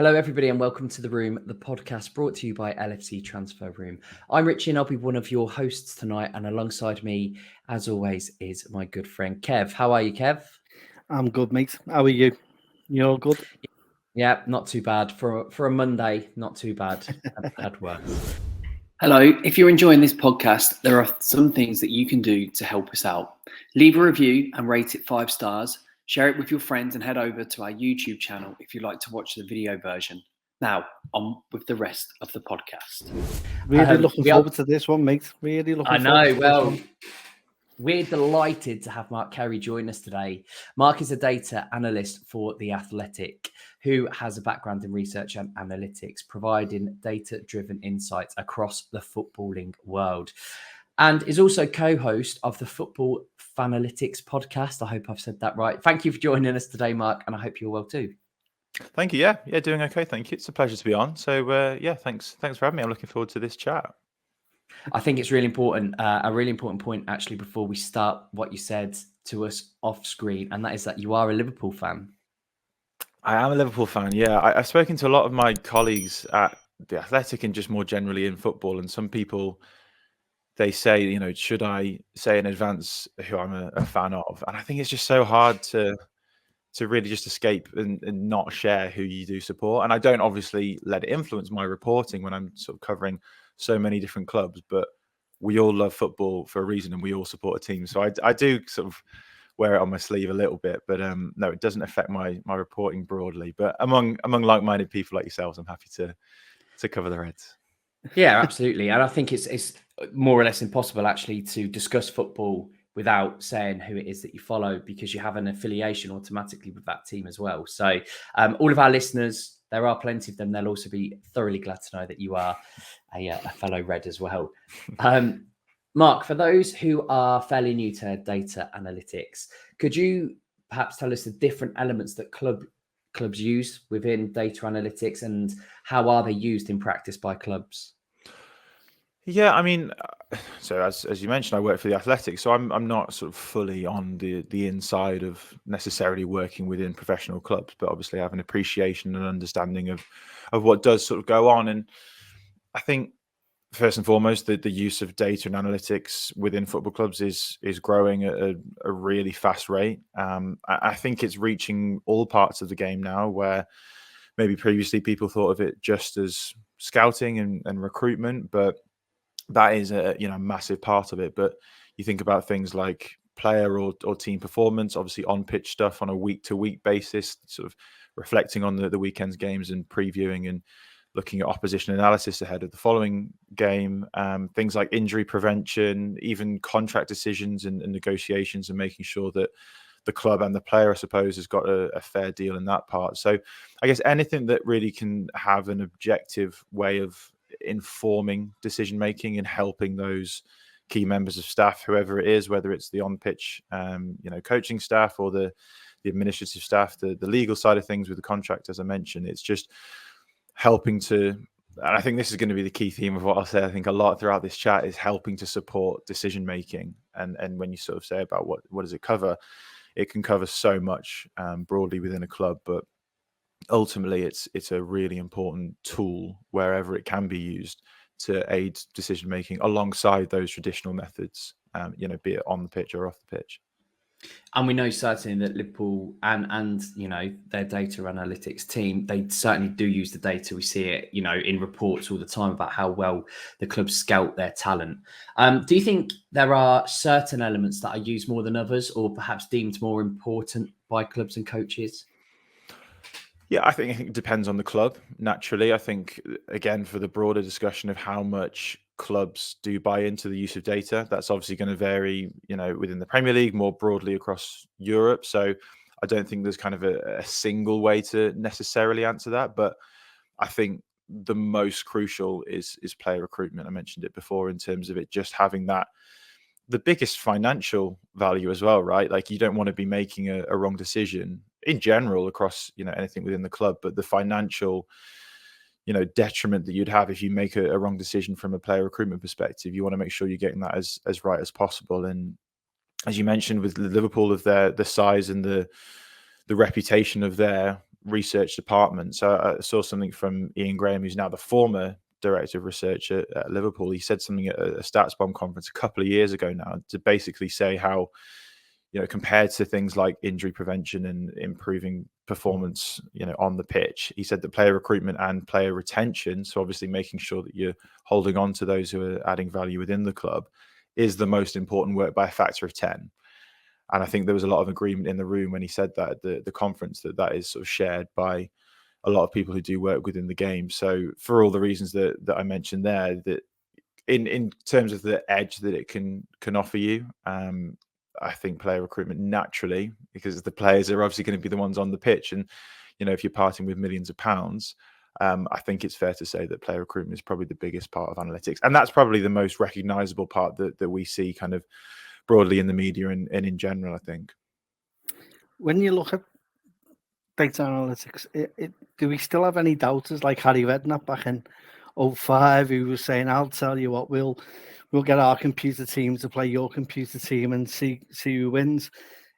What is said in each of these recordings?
Hello, everybody, and welcome to The Room, the podcast brought to you by LFC Transfer Room. I'm Ritchie, and I'll be one of your hosts tonight. And alongside me, as always, is my good friend Kev. How are you, Kev? I'm good, mate. How are you? You all good? Yeah, not too bad. For a Monday, not too bad. I've had worse. Hello, if you're enjoying this podcast, there are some things that you can do to help us out. Leave a review and rate it 5 stars. Share it with your friends and head over to our YouTube channel if you'd like to watch the video version. Now, on with the rest of the podcast. Really looking forward to this one, mate. Really looking forward to this one. We're delighted to have Mark Carey join us today. Mark is a data analyst for The Athletic, who has a background in research and analytics, providing data-driven insights across the footballing world, and is also co-host of the Football Fanalytics Podcast. I hope I've said that right. Thank you for joining us today, Mark, and I hope you're well too. Thank you. Yeah, doing okay. Thank you. It's a pleasure to be on. So, thanks for having me. I'm looking forward to this chat. I think it's really important, a really important point, actually, before we start, what you said to us off screen, and that is that you are a Liverpool fan. I am a Liverpool fan, yeah. I've spoken to a lot of my colleagues at The Athletic and just more generally in football, and some people, they say, should I say in advance who I'm a fan of? And I think it's just so hard to really just escape and not share who you do support. And I don't obviously let it influence my reporting when I'm sort of covering so many different clubs, but we all love football for a reason and we all support a team. So I do sort of wear it on my sleeve a little bit, but no, it doesn't affect my reporting broadly. But among like-minded people like yourselves, I'm happy to cover the Reds. Yeah, absolutely. And I think it's more or less impossible actually to discuss football without saying who it is that you follow, because you have an affiliation automatically with that team as well. So all of our listeners, there are plenty of them, they'll also be thoroughly glad to know that you are a fellow Red as well. Mark, for those who are fairly new to data analytics, could you perhaps tell us the different elements that clubs use within data analytics, and how are they used in practice by clubs? Yeah, I mean, so as you mentioned, I work for The Athletic, so I'm not sort of fully on the inside of necessarily working within professional clubs, but obviously I have an appreciation and understanding of what does sort of go on. And I think first and foremost, the use of data and analytics within football clubs is growing at a really fast rate. I think it's reaching all parts of the game now, where maybe previously people thought of it just as scouting and recruitment, but that is a massive part of it. But you think about things like player or team performance, obviously on pitch stuff on a week to week basis, sort of reflecting on the weekend's games and previewing and looking at opposition analysis ahead of the following game, things like injury prevention, even contract decisions and negotiations, and making sure that the club and the player, I suppose, has got a fair deal in that part. So I guess anything that really can have an objective way of informing decision making and helping those key members of staff, whoever it is, whether it's the on-pitch coaching staff or the administrative staff, the legal side of things with the contract, as I mentioned, it's just helping to, and I think this is going to be the key theme of what I'll say, I think a lot throughout this chat, is helping to support decision making. And when you sort of say about what does it cover, it can cover so much broadly within a club, but ultimately it's a really important tool wherever it can be used to aid decision making alongside those traditional methods, be it on the pitch or off the pitch. And we know certainly that Liverpool and their data analytics team, they certainly do use the data. We see it, in reports all the time about how well the clubs scout their talent. Do you think there are certain elements that are used more than others, or perhaps deemed more important by clubs and coaches? Yeah, I think it depends on the club. Naturally, I think, again, for the broader discussion of how much clubs do buy into the use of data, that's obviously going to vary, within the Premier League, more broadly across Europe. So I don't think there's kind of a single way to necessarily answer that. But I think the most crucial is player recruitment. I mentioned it before in terms of it just having that, the biggest financial value as well, right? Like, you don't want to be making a wrong decision in general across, anything within the club, but the financial, detriment that you'd have if you make a wrong decision from a player recruitment perspective, you want to make sure you're getting that as right as possible. And as you mentioned, with Liverpool, of the size and the reputation of their research department. So I saw something from Ian Graham, who's now the former director of research at Liverpool. He said something at a Stats Bomb conference a couple of years ago now to basically say how, compared to things like injury prevention and improving performance, on the pitch, he said that player recruitment and player retention, so obviously making sure that you're holding on to those who are adding value within the club, is the most important work by a factor of 10. And I think there was a lot of agreement in the room when he said that at the conference, that is sort of shared by a lot of people who do work within the game. So for all the reasons that I mentioned there, that in terms of the edge that it can offer you, I think player recruitment naturally, because the players are obviously going to be the ones on the pitch. And, if you're parting with millions of pounds, I think it's fair to say that player recruitment is probably the biggest part of analytics. And that's probably the most recognizable part that we see kind of broadly in the media and in general, I think. When you look at data analytics, do we still have any doubters like Harry Redknapp back in 2005 who was saying, I'll tell you what, we'll get our computer team to play your computer team and see who wins?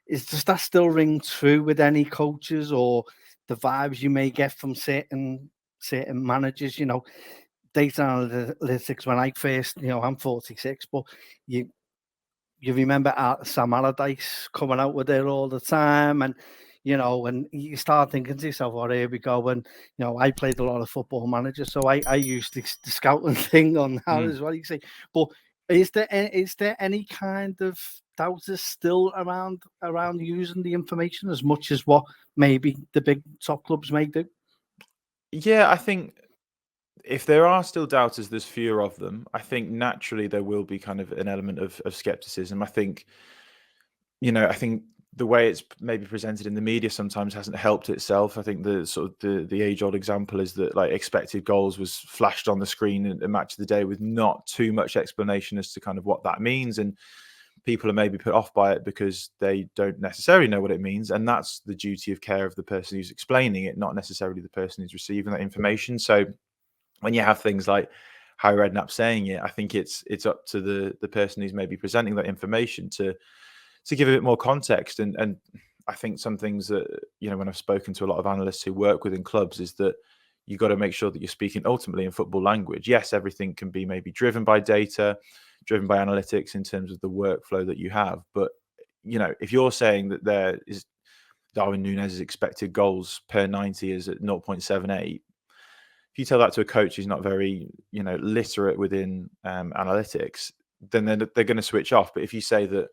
Does that still ring true with any coaches, or the vibes you may get from certain managers? Data analytics, when I first, I'm 46, but you remember Sam Allardyce coming out with it all the time, and and you start thinking to yourself, "Oh, here we go." And I played a lot of Football Manager, so I used the scouting thing on that as well. You say, but is there any kind of doubters still around using the information as much as what maybe the big top clubs may do? Yeah, I think if there are still doubters, there's fewer of them. I think naturally there will be kind of an element of skepticism. I think, I think the way it's maybe presented in the media sometimes hasn't helped itself. I think the sort of the age-old example is that like expected goals was flashed on the screen at a match of the day with not too much explanation as to kind of what that means. And people are maybe put off by it because they don't necessarily know what it means. And that's the duty of care of the person who's explaining it, not necessarily the person who's receiving that information. So when you have things like Harry Redknapp saying it, I think it's up to the person who's maybe presenting that information to give a bit more context. And I think some things that, when I've spoken to a lot of analysts who work within clubs, is that you've got to make sure that you're speaking ultimately in football language. Yes, everything can be maybe driven by data, driven by analytics in terms of the workflow that you have. But, if you're saying that there is Darwin Núñez's expected goals per 90 is at 0.78, if you tell that to a coach who's not very, literate within analytics, then they're going to switch off. But if you say that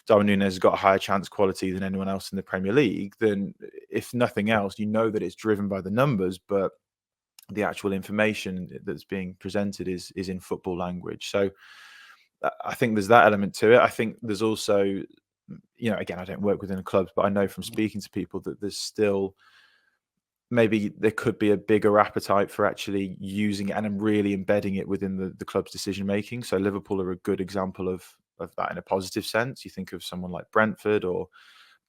Darwin Núñez has got a higher chance quality than anyone else in the Premier League, then if nothing else, that it's driven by the numbers, but the actual information that's being presented is in football language. So I think there's that element to it. I think there's also, again, I don't work within clubs, but I know from speaking to people that there's still, maybe there could be a bigger appetite for actually using it and really embedding it within the club's decision making. So Liverpool are a good example of that in a positive sense. You think of someone like Brentford or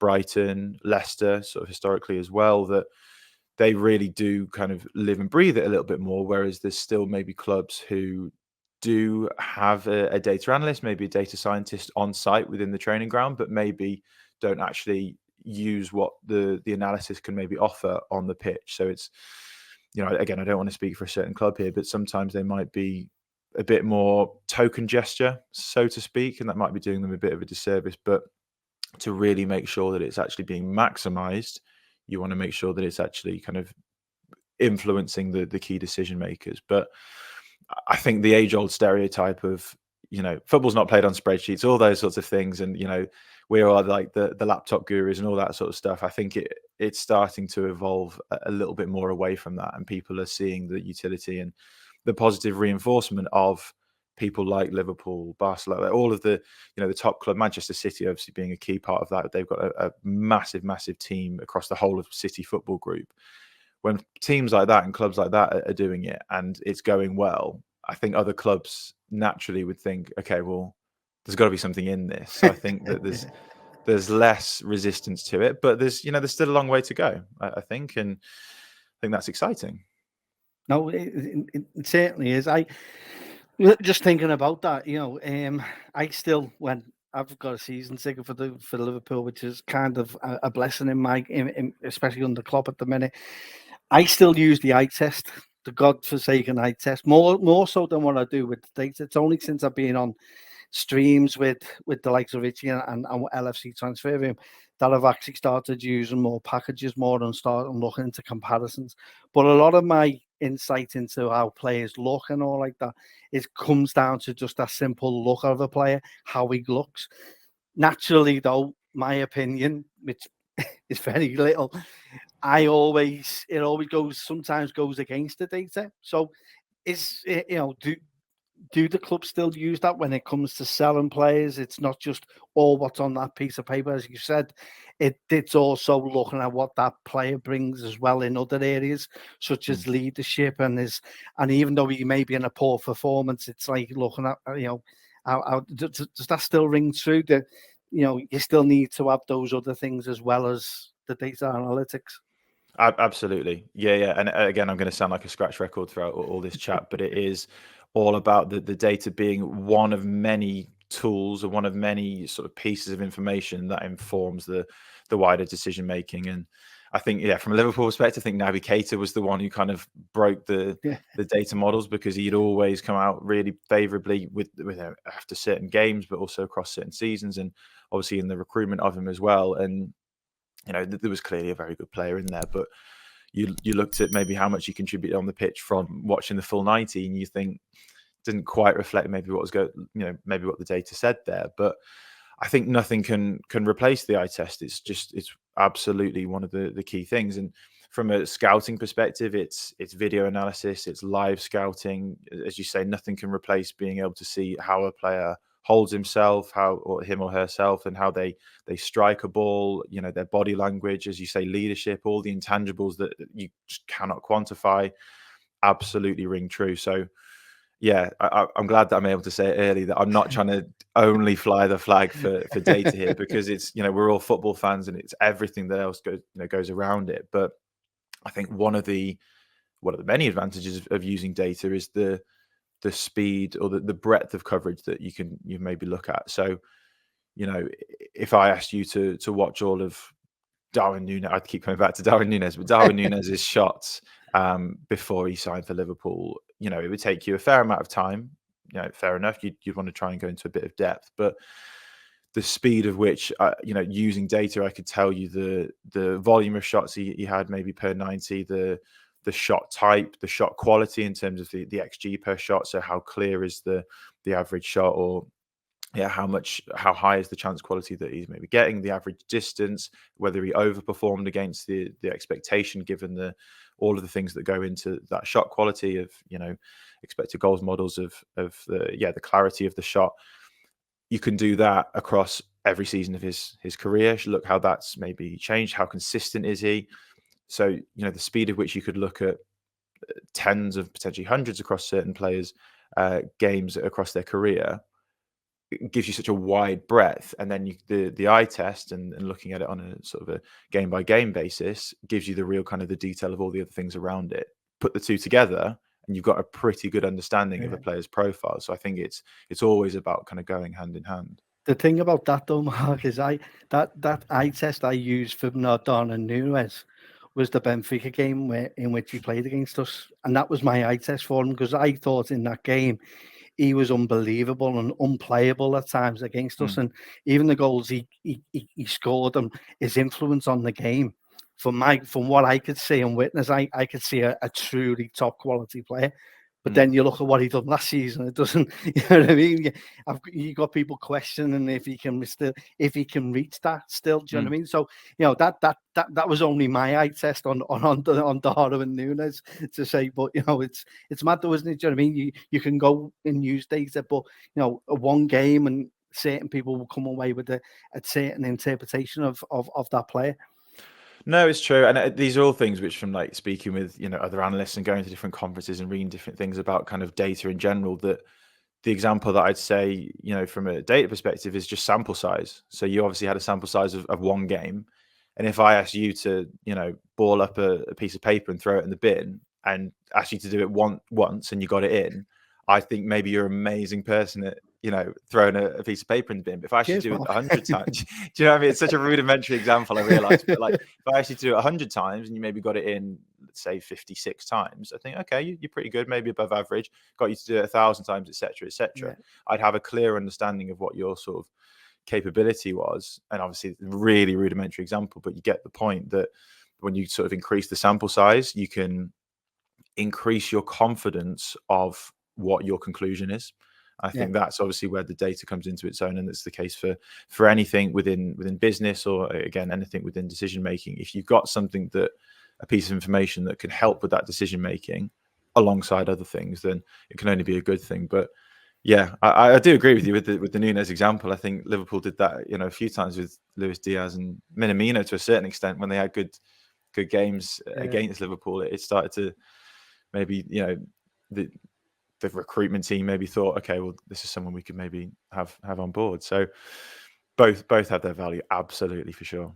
Brighton, Leicester, sort of historically as well, that they really do kind of live and breathe it a little bit more. Whereas there's still maybe clubs who do have a data analyst, maybe a data scientist on site within the training ground, but maybe don't actually use what the analysis can maybe offer on the pitch. So it's, again, I don't want to speak for a certain club here, but sometimes they might be a bit more token gesture, so to speak, and that might be doing them a bit of a disservice. But to really make sure that it's actually being maximized, you want to make sure that it's actually kind of influencing the key decision makers. But I think the age-old stereotype of, football's not played on spreadsheets, all those sorts of things, and we are like the laptop gurus and all that sort of stuff. I think it's starting to evolve a little bit more away from that, and people are seeing the utility and the positive reinforcement of people like Liverpool, Barcelona, all of the the top club, Manchester City obviously being a key part of that. They've got a massive team across the whole of City Football Group. When teams like that and clubs like that are doing it and it's going well, I think other clubs naturally would think, okay, well, there's got to be something in this. So I think that there's less resistance to it, but there's still a long way to go, I think, and I think that's exciting. No, it certainly is. I just thinking about that, I still, when I've got a season ticket for Liverpool, which is kind of a blessing in especially under Klopp at the minute. I still use the eye test, the godforsaken eye test, more so than what I do with the data. It's only since I've been on streams with the likes of Ritchie and LFC Transfer Room that I've actually started using more packages more and started looking into comparisons. But a lot of my insight into how players look and all like that, it comes down to just that simple look of a player, how he looks. Naturally, though, my opinion, which is very little, it always sometimes goes against the data. So do the club still use that when it comes to selling players? It's not just all what's on that piece of paper, as you said. It's also looking at what that player brings as well in other areas, such as leadership and even though he may be in a poor performance, it's like looking at how does that still ring true? That you still need to have those other things as well as the data analytics. Absolutely, yeah. And again, I'm going to sound like a scratch record throughout all this chat, but it is all about the data being one of many tools or one of many sort of pieces of information that informs the wider decision making. And I think, from a Liverpool perspective, I think Naby Keita was the one who kind of broke the data models, because he'd always come out really favourably with after certain games, but also across certain seasons, and obviously in the recruitment of him as well. And there was clearly a very good player in there, but you looked at maybe how much he contributed on the pitch from watching the full 90, and you think didn't quite reflect maybe what was maybe what the data said there. But I think nothing can replace the eye test. It's absolutely one of the key things. And from a scouting perspective, it's video analysis, it's live scouting. As you say, nothing can replace being able to see how a player holds himself, or him or herself, and how they strike a ball, their body language, as you say, leadership, all the intangibles that you just cannot quantify, absolutely ring true. So I'm glad that I'm able to say it early, that I'm not trying to only fly the flag for data here, because it's, we're all football fans and it's everything that else goes around it. But I think one of the many advantages of using data is the speed or the breadth of coverage that you maybe look at. So, if I asked you to watch all of Darwin Núñez, I'd keep coming back to Darwin Núñez, but Darwin Núñez's shots before he signed for Liverpool, it would take you a fair amount of time. Fair enough. You'd want to try and go into a bit of depth, but the speed of which, using data, I could tell you the volume of shots he had maybe per 90, the shot type, the shot quality in terms of the XG per shot. So how clear is the average shot, or how high is the chance quality that he's maybe getting, the average distance, whether he overperformed against the expectation, given all of the things that go into that shot quality of, expected goals models of the clarity of the shot. You can do that across every season of his career. Look how that's maybe changed. How consistent is he? So, the speed at which you could look at tens of potentially hundreds across certain players' games across their career, it gives you such a wide breadth. And then the eye test and looking at it on a sort of a game by game basis gives you the real kind of the detail of all the other things around it. Put the two together and you've got a pretty good understanding of a player's profile. So I think it's always about kind of going hand in hand. The thing about that though, Mark, is that eye test I used for Nardon and Núñez was the Benfica game in which he played against us. And that was my eye test for him, because I thought in that game he was unbelievable and unplayable at times against us. And even the goals he scored and his influence on the game, from what I could see and witness, I could see a truly top quality player. But then you look at what he done last season; it doesn't. You know what I mean? You got people questioning if he can reach that still. Do you know what I mean? So that was only my eye test on Darwin and Núñez to say. But it's mad though, isn't it? Do you know what I mean? You can go and use data, but one game and certain people will come away with a certain interpretation of that player. No, it's true. And these are all things which, from like speaking with, other analysts and going to different conferences and reading different things about kind of data in general, that the example that I'd say, from a data perspective is just sample size. So you obviously had a sample size of one game. And if I asked you to, ball up a piece of paper and throw it in the bin and ask you to do it once and you got it in, I think maybe you're an amazing person throwing a piece of paper in the bin. But if I actually do it 100 times, do you know what I mean? It's such a rudimentary example, I realize. But like, if I actually do it 100 times and you maybe got it in, let's say 56 times, I think, okay, you're pretty good, maybe above average. Got you to do it 1,000 times, etc., etc. Yeah. I'd have a clear understanding of what your sort of capability was. And obviously, really rudimentary example, but you get the point that when you sort of increase the sample size, you can increase your confidence of what your conclusion is. I think that's obviously where the data comes into its own, and it's the case for anything within business, or again anything within decision making. If you've got something, that a piece of information that can help with that decision making alongside other things, then it can only be a good thing. But yeah, I do agree with you with the Núñez example. I think Liverpool did that a few times with Luis Diaz and Minamino to a certain extent. When they had good games against Liverpool, it started to maybe the recruitment team maybe thought, okay, well, this is someone we could maybe have on board. So both have their value, absolutely, for sure.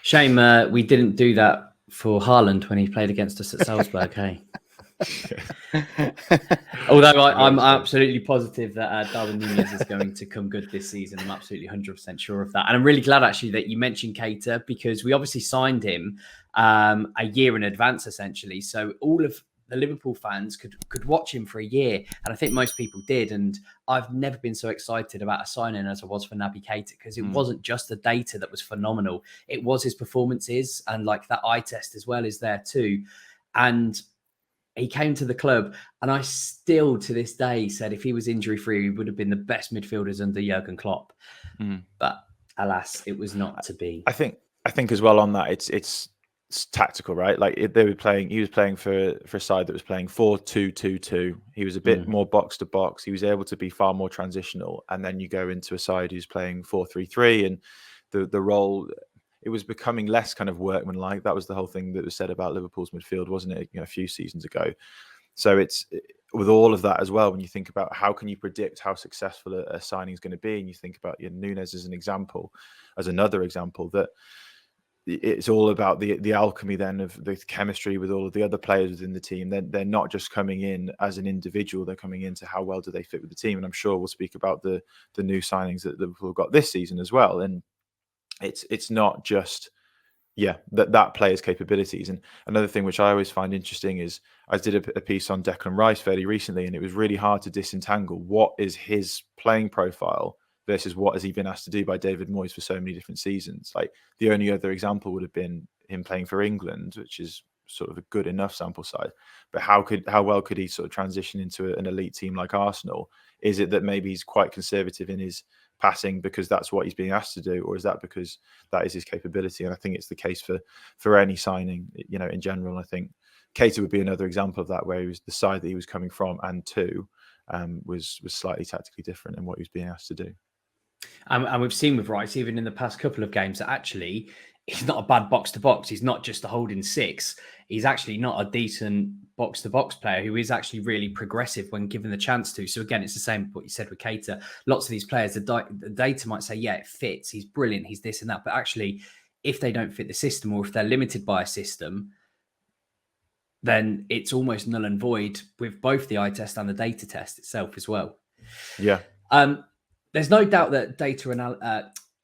Shame we didn't do that for Haaland when he played against us at Salzburg, hey? Although I'm absolutely positive that Darwin Núñez is going to come good this season. I'm absolutely 100% sure of that. And I'm really glad, actually, that you mentioned Keita, because we obviously signed him a year in advance, essentially. So all of the Liverpool fans could watch him for a year. And I think most people did. And I've never been so excited about a signing as I was for Naby Keita, because it wasn't just the data that was phenomenal. It was his performances, and like that eye test as well is there too. And he came to the club, and I still to this day said if he was injury free, he would have been the best midfielders under Jurgen Klopp. But alas, it was not to be. I think as well on that, it's tactical, right? Like he was playing for a side that was playing 4-2-2-2. He was a bit more box to box. He was able to be far more transitional. And then you go into a side who's playing 4-3-3, and the role, it was becoming less kind of workmanlike. That was the whole thing that was said about Liverpool's midfield, wasn't it? A few seasons ago. So it's with all of that as well. When you think about how can you predict how successful a signing is going to be, and you think about Núñez as an example, as another example, that it's all about the alchemy then of the chemistry with all of the other players within the team. They're not just coming in as an individual, they're coming into how well do they fit with the team. And I'm sure we'll speak about the new signings that Liverpool got this season as well. And it's not just that player's capabilities. And another thing which I always find interesting is I did a piece on Declan Rice fairly recently, and it was really hard to disentangle what is his playing profile versus what has he been asked to do by David Moyes for so many different seasons. Like the only other example would have been him playing for England, which is sort of a good enough sample size. But how well could he sort of transition into an elite team like Arsenal? Is it that maybe he's quite conservative in his passing because that's what he's being asked to do, or is that because that is his capability? And I think it's the case for any signing, in general. I think Keita would be another example of that, where he was the side that he was coming from and to was slightly tactically different in what he was being asked to do. And we've seen with Rice, even in the past couple of games, that actually he's not a bad box-to-box. He's not just a holding six. He's actually not a decent box-to-box player who is actually really progressive when given the chance to. So again, it's the same what you said with Keita. Lots of these players, the data might say, yeah, it fits. He's brilliant. He's this and that. But actually, if they don't fit the system, or if they're limited by a system, then it's almost null and void with both the eye test and the data test itself as well. Yeah. There's no doubt that data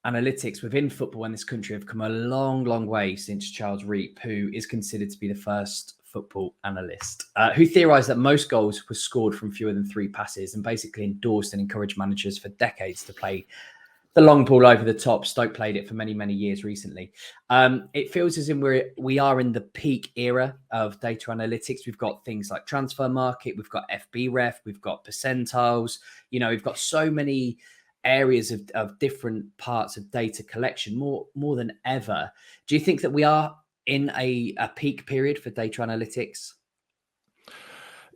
analytics within football in this country have come a long, long way since Charles Reap, who is considered to be the first football analyst, who theorised that most goals were scored from fewer than 3 passes, and basically endorsed and encouraged managers for decades to play the long ball over the top. Stoke played it for many, many years recently. It feels as if we are in the peak era of data analytics. We've got things like Transfer Market, we've got FB Ref, we've got percentiles. We've got so many areas of different parts of data collection, more than ever. Do you think that we are in a peak period for data analytics?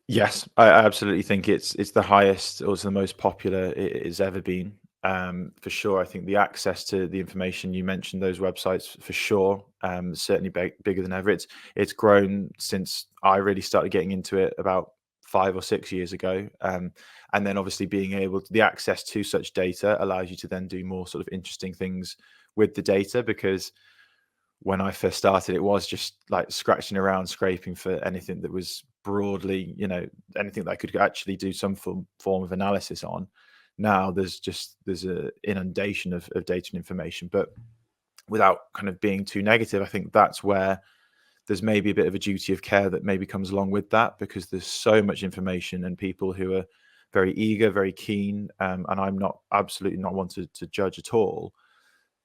Yes, I absolutely think it's the highest, also the most popular it has ever been. For sure. I think the access to the information, you mentioned those websites, for sure, certainly bigger than ever. It's grown since I really started getting into it about 5 or 6 years ago. And then obviously being able to, the access to such data allows you to then do more sort of interesting things with the data, because when I first started, it was just like scratching around, scraping for anything that was broadly, anything that I could actually do some form of analysis on. now there's a inundation of data and information. But without kind of being too negative, I think that's where there's maybe a bit of a duty of care that maybe comes along with that, because there's so much information and people who are very eager, very keen, and I'm not absolutely not one to judge at all.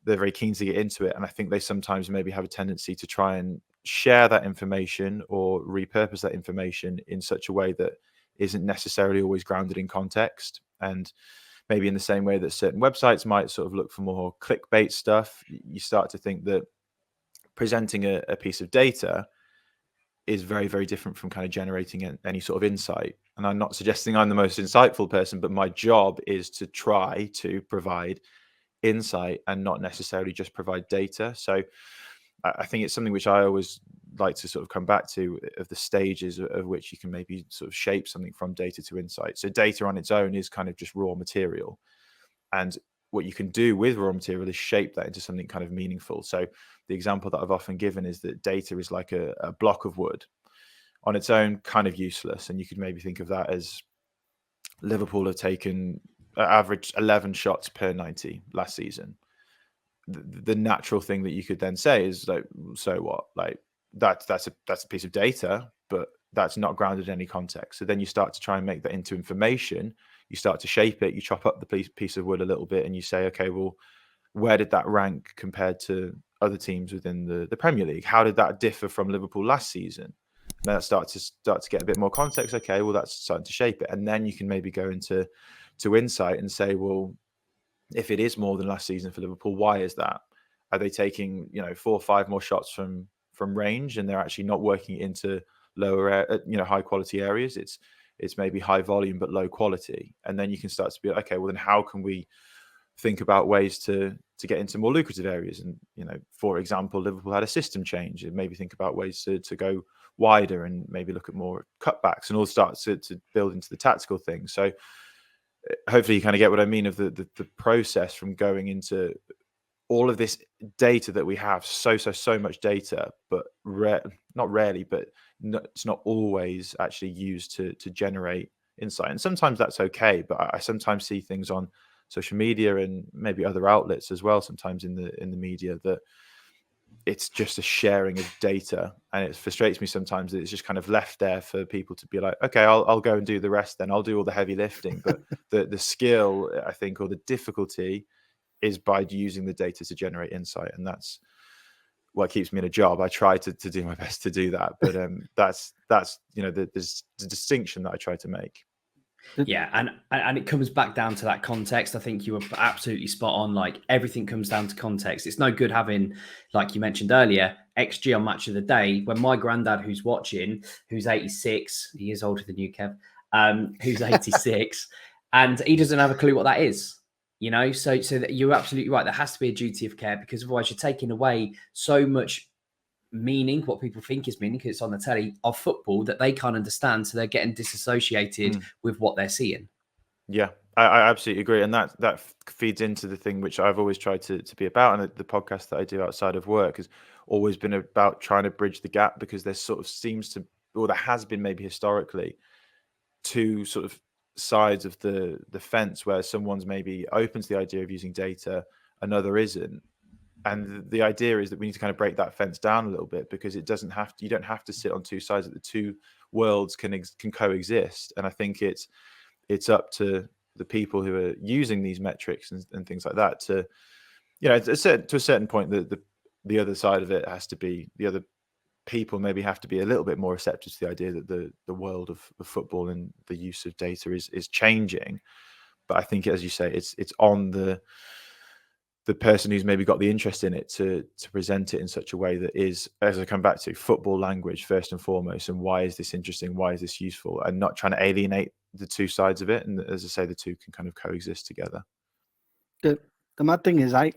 They're very keen to get into it, and I think they sometimes maybe have a tendency to try and share that information or repurpose that information in such a way that isn't necessarily always grounded in context. And maybe in the same way that certain websites might sort of look for more clickbait stuff, you start to think that presenting a piece of data is very, very different from kind of generating any sort of insight. And I'm not suggesting I'm the most insightful person, but my job is to try to provide insight and not necessarily just provide data. So I think it's something which I always like to sort of come back to, of the stages of which you can maybe sort of shape something from data to insight. So data on its own is kind of just raw material. And what you can do with raw material is shape that into something kind of meaningful. So the example that I've often given is that data is like a block of wood on its own, kind of useless. And you could maybe think of that as Liverpool have taken average 11 shots per 90 last season. The natural thing that you could then say is like, so what? Like that's a piece of data, but that's not grounded in any context. So then you start to try and make that into information. You start to shape it. You chop up the piece of wood a little bit, and you say, okay, well, where did that rank compared to other teams within the Premier League? How did that differ from Liverpool last season? And then that starts to get a bit more context. Okay, well, that's starting to shape it, and then you can maybe go into insight and say, well, if it is more than last season for Liverpool, why is that? Are they taking 4 or 5 more shots from range, and they're actually not working into lower high quality areas? It's maybe high volume but low quality, and then you can start to be okay, well, then how can we think about ways to get into more lucrative areas? And for example, Liverpool had a system change, and maybe think about ways to go wider and maybe look at more cutbacks, and all start to build into the tactical thing. So hopefully you kind of get what I mean of the process from going into all of this data that we have, so much data, but not rarely, but it's not always actually used to generate insight. And sometimes that's okay, but I sometimes see things on social media and maybe other outlets as well, sometimes in the media, that it's just a sharing of data, and it frustrates me sometimes that it's just kind of left there for people to be like, okay, I'll go and do the rest, then I'll do all the heavy lifting. But the skill, I think, or the difficulty is by using the data to generate insight, and that's what keeps me in a job. I try to do my best to do that, but that's there's the distinction that I try to make. Yeah, and it comes back down to that context. I think you were absolutely spot on. Like, everything comes down to context. It's no good having, like you mentioned earlier, XG on Match of the Day when my granddad, who's watching, who's 86, he is older than you, Kev, who's 86, and he doesn't have a clue what that is. So that you're absolutely right. There has to be a duty of care, because otherwise you're taking away so much meaning, what people think is meaning, because it's on the telly, of football that they can't understand. So they're getting disassociated with what they're seeing. Yeah, I absolutely agree. And that feeds into the thing which I've always tried to be about. And the podcast that I do outside of work has always been about trying to bridge the gap, because there sort of seems to, or there has been maybe historically, two sort of sides of the fence, where someone's maybe open to the idea of using data, another isn't. And the idea is that we need to kind of break that fence down a little bit, because you don't have to sit on two sides, that the two worlds can coexist. And I think it's up to the people who are using these metrics and things like that to, to a certain point, the other side of it has to be, the other people maybe have to be a little bit more receptive to the idea that the world of football and the use of data is changing. But I think, as you say, it's on the person who's maybe got the interest in it to present it in such a way that is, as I come back to, football language first and foremost, and why is this interesting, why is this useful, and not trying to alienate the two sides of it. And as I say, the two can kind of coexist together. The mad thing is, I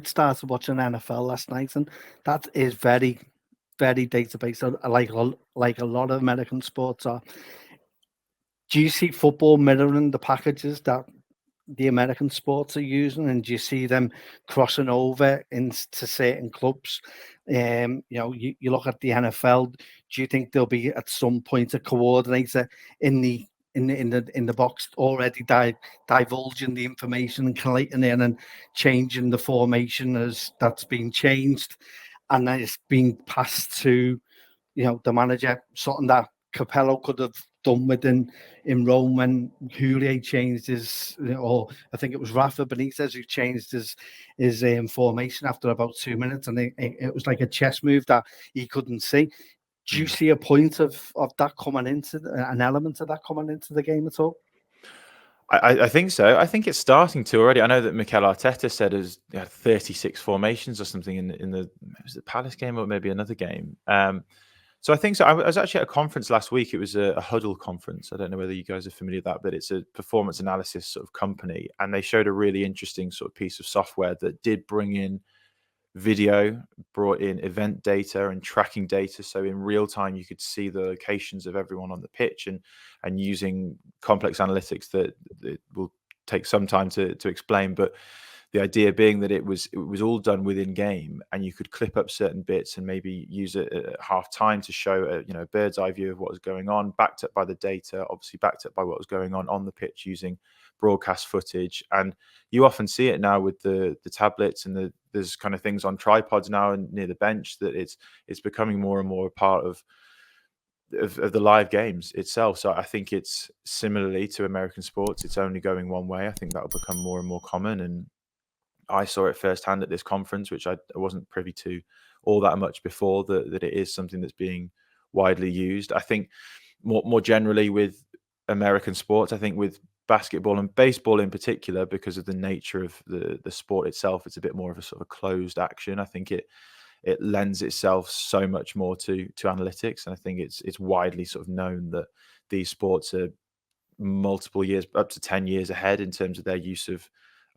started watching NFL last night, and that is very, very database, like a lot of American sports are. Do you see football mirroring the packages that the American sports are using, and do you see them crossing over into certain clubs? You look at the NFL. Do you think there'll be at some point a coordinator in the in the box, already divulging the information and collating it and changing the formation as that's been changed, and then it's been passed to the manager, something that Capello could have done within in Rome when Houllier changed his, or I think it was Rafa Benitez who changed his formation after about 2 minutes, and it was like a chess move that he couldn't see. Do you see a point of that coming into an element of that coming into the game at all? I think so. I think it's starting to already. I know that Mikel Arteta said there's 36 formations or something in the was it Palace game or maybe another game. So I think so. I was actually at a conference last week. It was a Huddle conference. I don't know whether you guys are familiar with that, but it's a performance analysis sort of company, and they showed a really interesting sort of piece of software that did bring in video, brought in event data and tracking data. So in real time, you could see the locations of everyone on the pitch, and using complex analytics that it will take some time to explain. But the idea being that it was all done within game, and you could clip up certain bits and maybe use it at half time to show a bird's eye view of what was going on, backed up by the data, obviously backed up by what was going on the pitch using broadcast footage. And you often see it now with the tablets, and there's kind of things on tripods now and near the bench, that it's becoming more and more a part of the live games itself. So I think it's similarly to American sports, it's only going one way. I think that will become more and more common, and I saw it firsthand at this conference, which I wasn't privy to all that much before, that it is something that's being widely used. I think more generally with American sports, I think with basketball and baseball in particular, because of the nature of the sport itself, it's a bit more of a sort of closed action. I think it lends itself so much more to analytics, and I think it's widely sort of known that these sports are multiple years, up to 10 years ahead in terms of their use of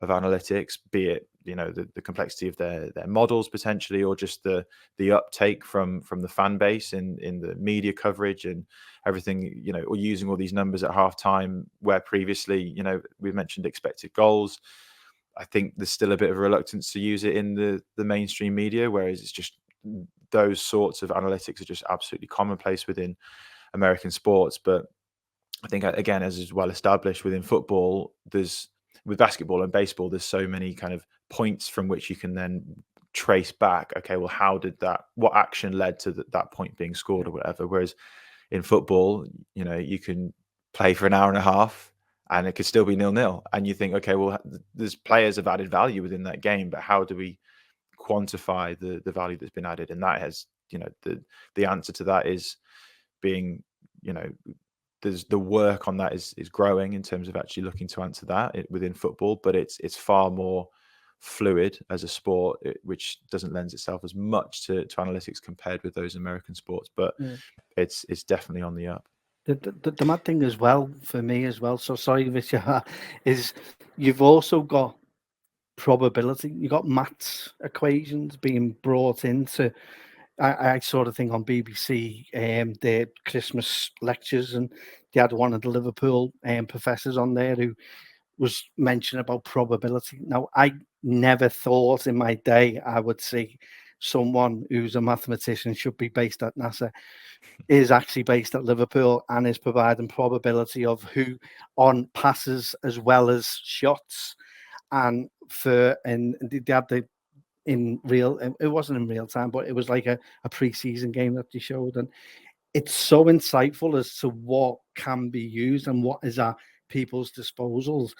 analytics, be it the complexity of their models potentially, or just the uptake from the fan base in the media coverage and everything, or using all these numbers at halftime, where previously we mentioned expected goals. I think there's still a bit of a reluctance to use it in the mainstream media, whereas it's just those sorts of analytics are just absolutely commonplace within American sports. But I think, again, as is well established within football, with basketball and baseball, there's so many kind of points from which you can then trace back. Okay, well, what action led to that point being scored or whatever? Whereas in football, you can play for an hour and a half and it could still be 0-0. And you think, okay, well, there's players have added value within that game, but how do we quantify the value that's been added? And that has, the answer to that is being, there's the work on that is growing in terms of actually looking to answer that within football, but it's far more fluid as a sport, which doesn't lend itself as much to analytics compared with those American sports, but it's definitely on the up. The mad thing as well for me as well, so sorry Ritchie, is you've also got probability. You got maths equations being brought into. I saw the thing on BBC, their Christmas lectures, and they had one of the Liverpool professors on there who was mentioning about probability. Now, I never thought in my day I would see someone who's a mathematician, should be based at NASA, is actually based at Liverpool and is providing probability of who on passes as well as shots. And they had it wasn't in real time, but it was like a pre-season game that they showed, and it's so insightful as to what can be used and what is at people's disposals.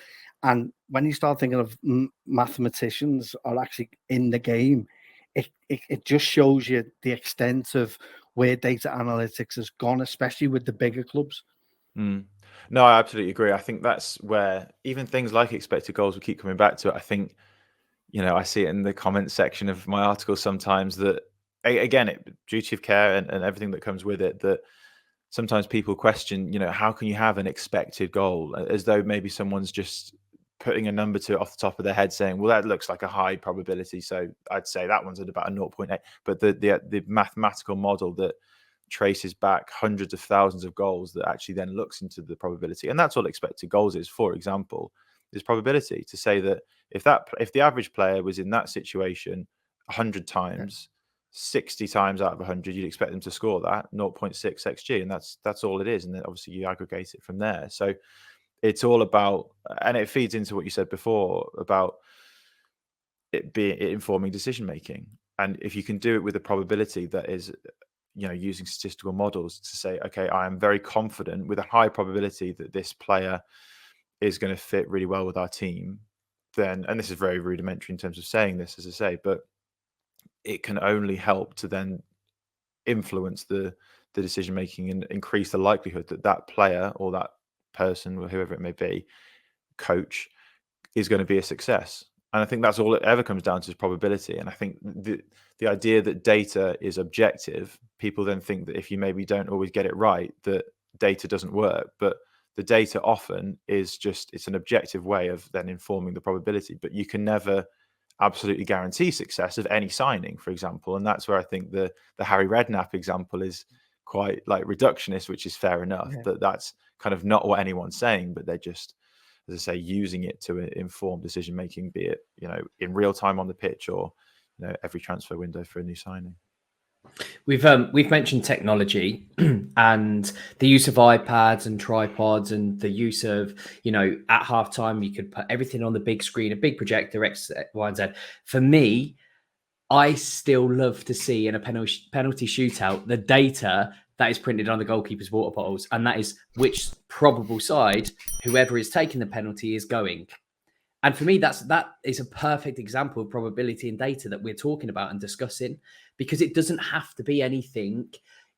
And when you start thinking of mathematicians are actually in the game, it just shows you the extent of where data analytics has gone, especially with the bigger clubs. No, I absolutely agree. I think that's where even things like expected goals, we keep coming back to it. I think, I see it in the comments section of my articles sometimes that, again, duty of care and everything that comes with it, that sometimes people question, how can you have an expected goal, as though maybe someone's just putting a number to it off the top of their head saying, well, that looks like a high probability, so I'd say that one's at about a 0.8. But the mathematical model that traces back hundreds of thousands of goals that actually then looks into the probability, and that's all expected goals is, for example, is probability, to say that if the average player was in that situation 100 times, 60 times out of 100, you'd expect them to score that 0.6 xg, and that's all it is. And then obviously you aggregate it from there. So it's all about, and it feeds into what you said before about it informing decision making. And if you can do it with a probability that is, using statistical models to say, okay, I am very confident with a high probability that this player is going to fit really well with our team, then, and this is very rudimentary in terms of saying this, as I say, but it can only help to then influence the decision making and increase the likelihood that that player or that person, or whoever it may be, coach, is going to be a success. And I think that's all it ever comes down to, is probability. And I think the idea that data is objective, people then think that if you maybe don't always get it right, that data doesn't work. But the data often is just, it's an objective way of then informing the probability. But you can never absolutely guarantee success of any signing, for example. And that's where I think the Harry Redknapp example is quite like reductionist, which is fair enough. Yeah. But that's kind of not what anyone's saying, but they're just, as I say, using it to inform decision making, be it in real time on the pitch or every transfer window for a new signing. We've mentioned technology and the use of iPads and tripods, and the use of, at halftime you could put everything on the big screen, a big projector, X, Y, and Z. For me, I still love to see in a penalty shootout the data that is printed on the goalkeeper's water bottles, and that is which probable side whoever is taking the penalty is going. And for me, that is a perfect example of probability and data that we're talking about and discussing, because it doesn't have to be anything,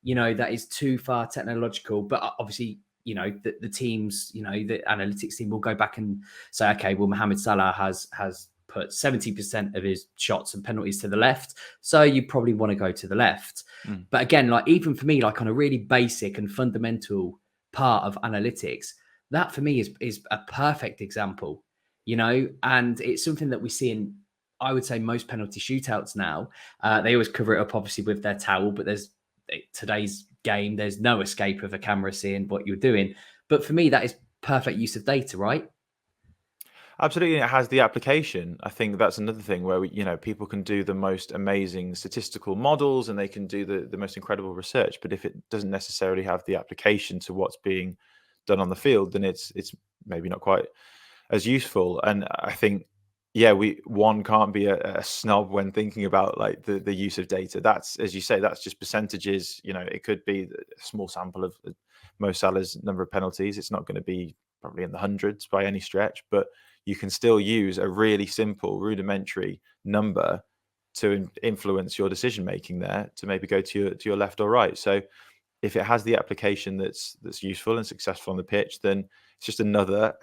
that is too far technological. But obviously, the teams, the analytics team will go back and say, okay, well, Mohamed Salah has put 70% of his shots and penalties to the left, so you probably want to go to the left. But again, like even for me, like on a really basic and fundamental part of analytics, that for me is a perfect example. And it's something that we see in, I would say, most penalty shootouts now. They always cover it up, obviously, with their towel, but today's game, there's no escape of a camera seeing what you're doing. But for me, that is perfect use of data, right? Absolutely. It has the application. I think that's another thing where people can do the most amazing statistical models and they can do the most incredible research. But if it doesn't necessarily have the application to what's being done on the field, then it's maybe not quite as useful. And I think, one can't be a snob when thinking about like the use of data. That's, as you say, that's just percentages. It could be a small sample of Mo Salah's number of penalties. It's not going to be probably in the hundreds by any stretch, but you can still use a really simple, rudimentary number to influence your decision making there, to maybe go to your left or right. So if it has the application that's useful and successful on the pitch, then it's just another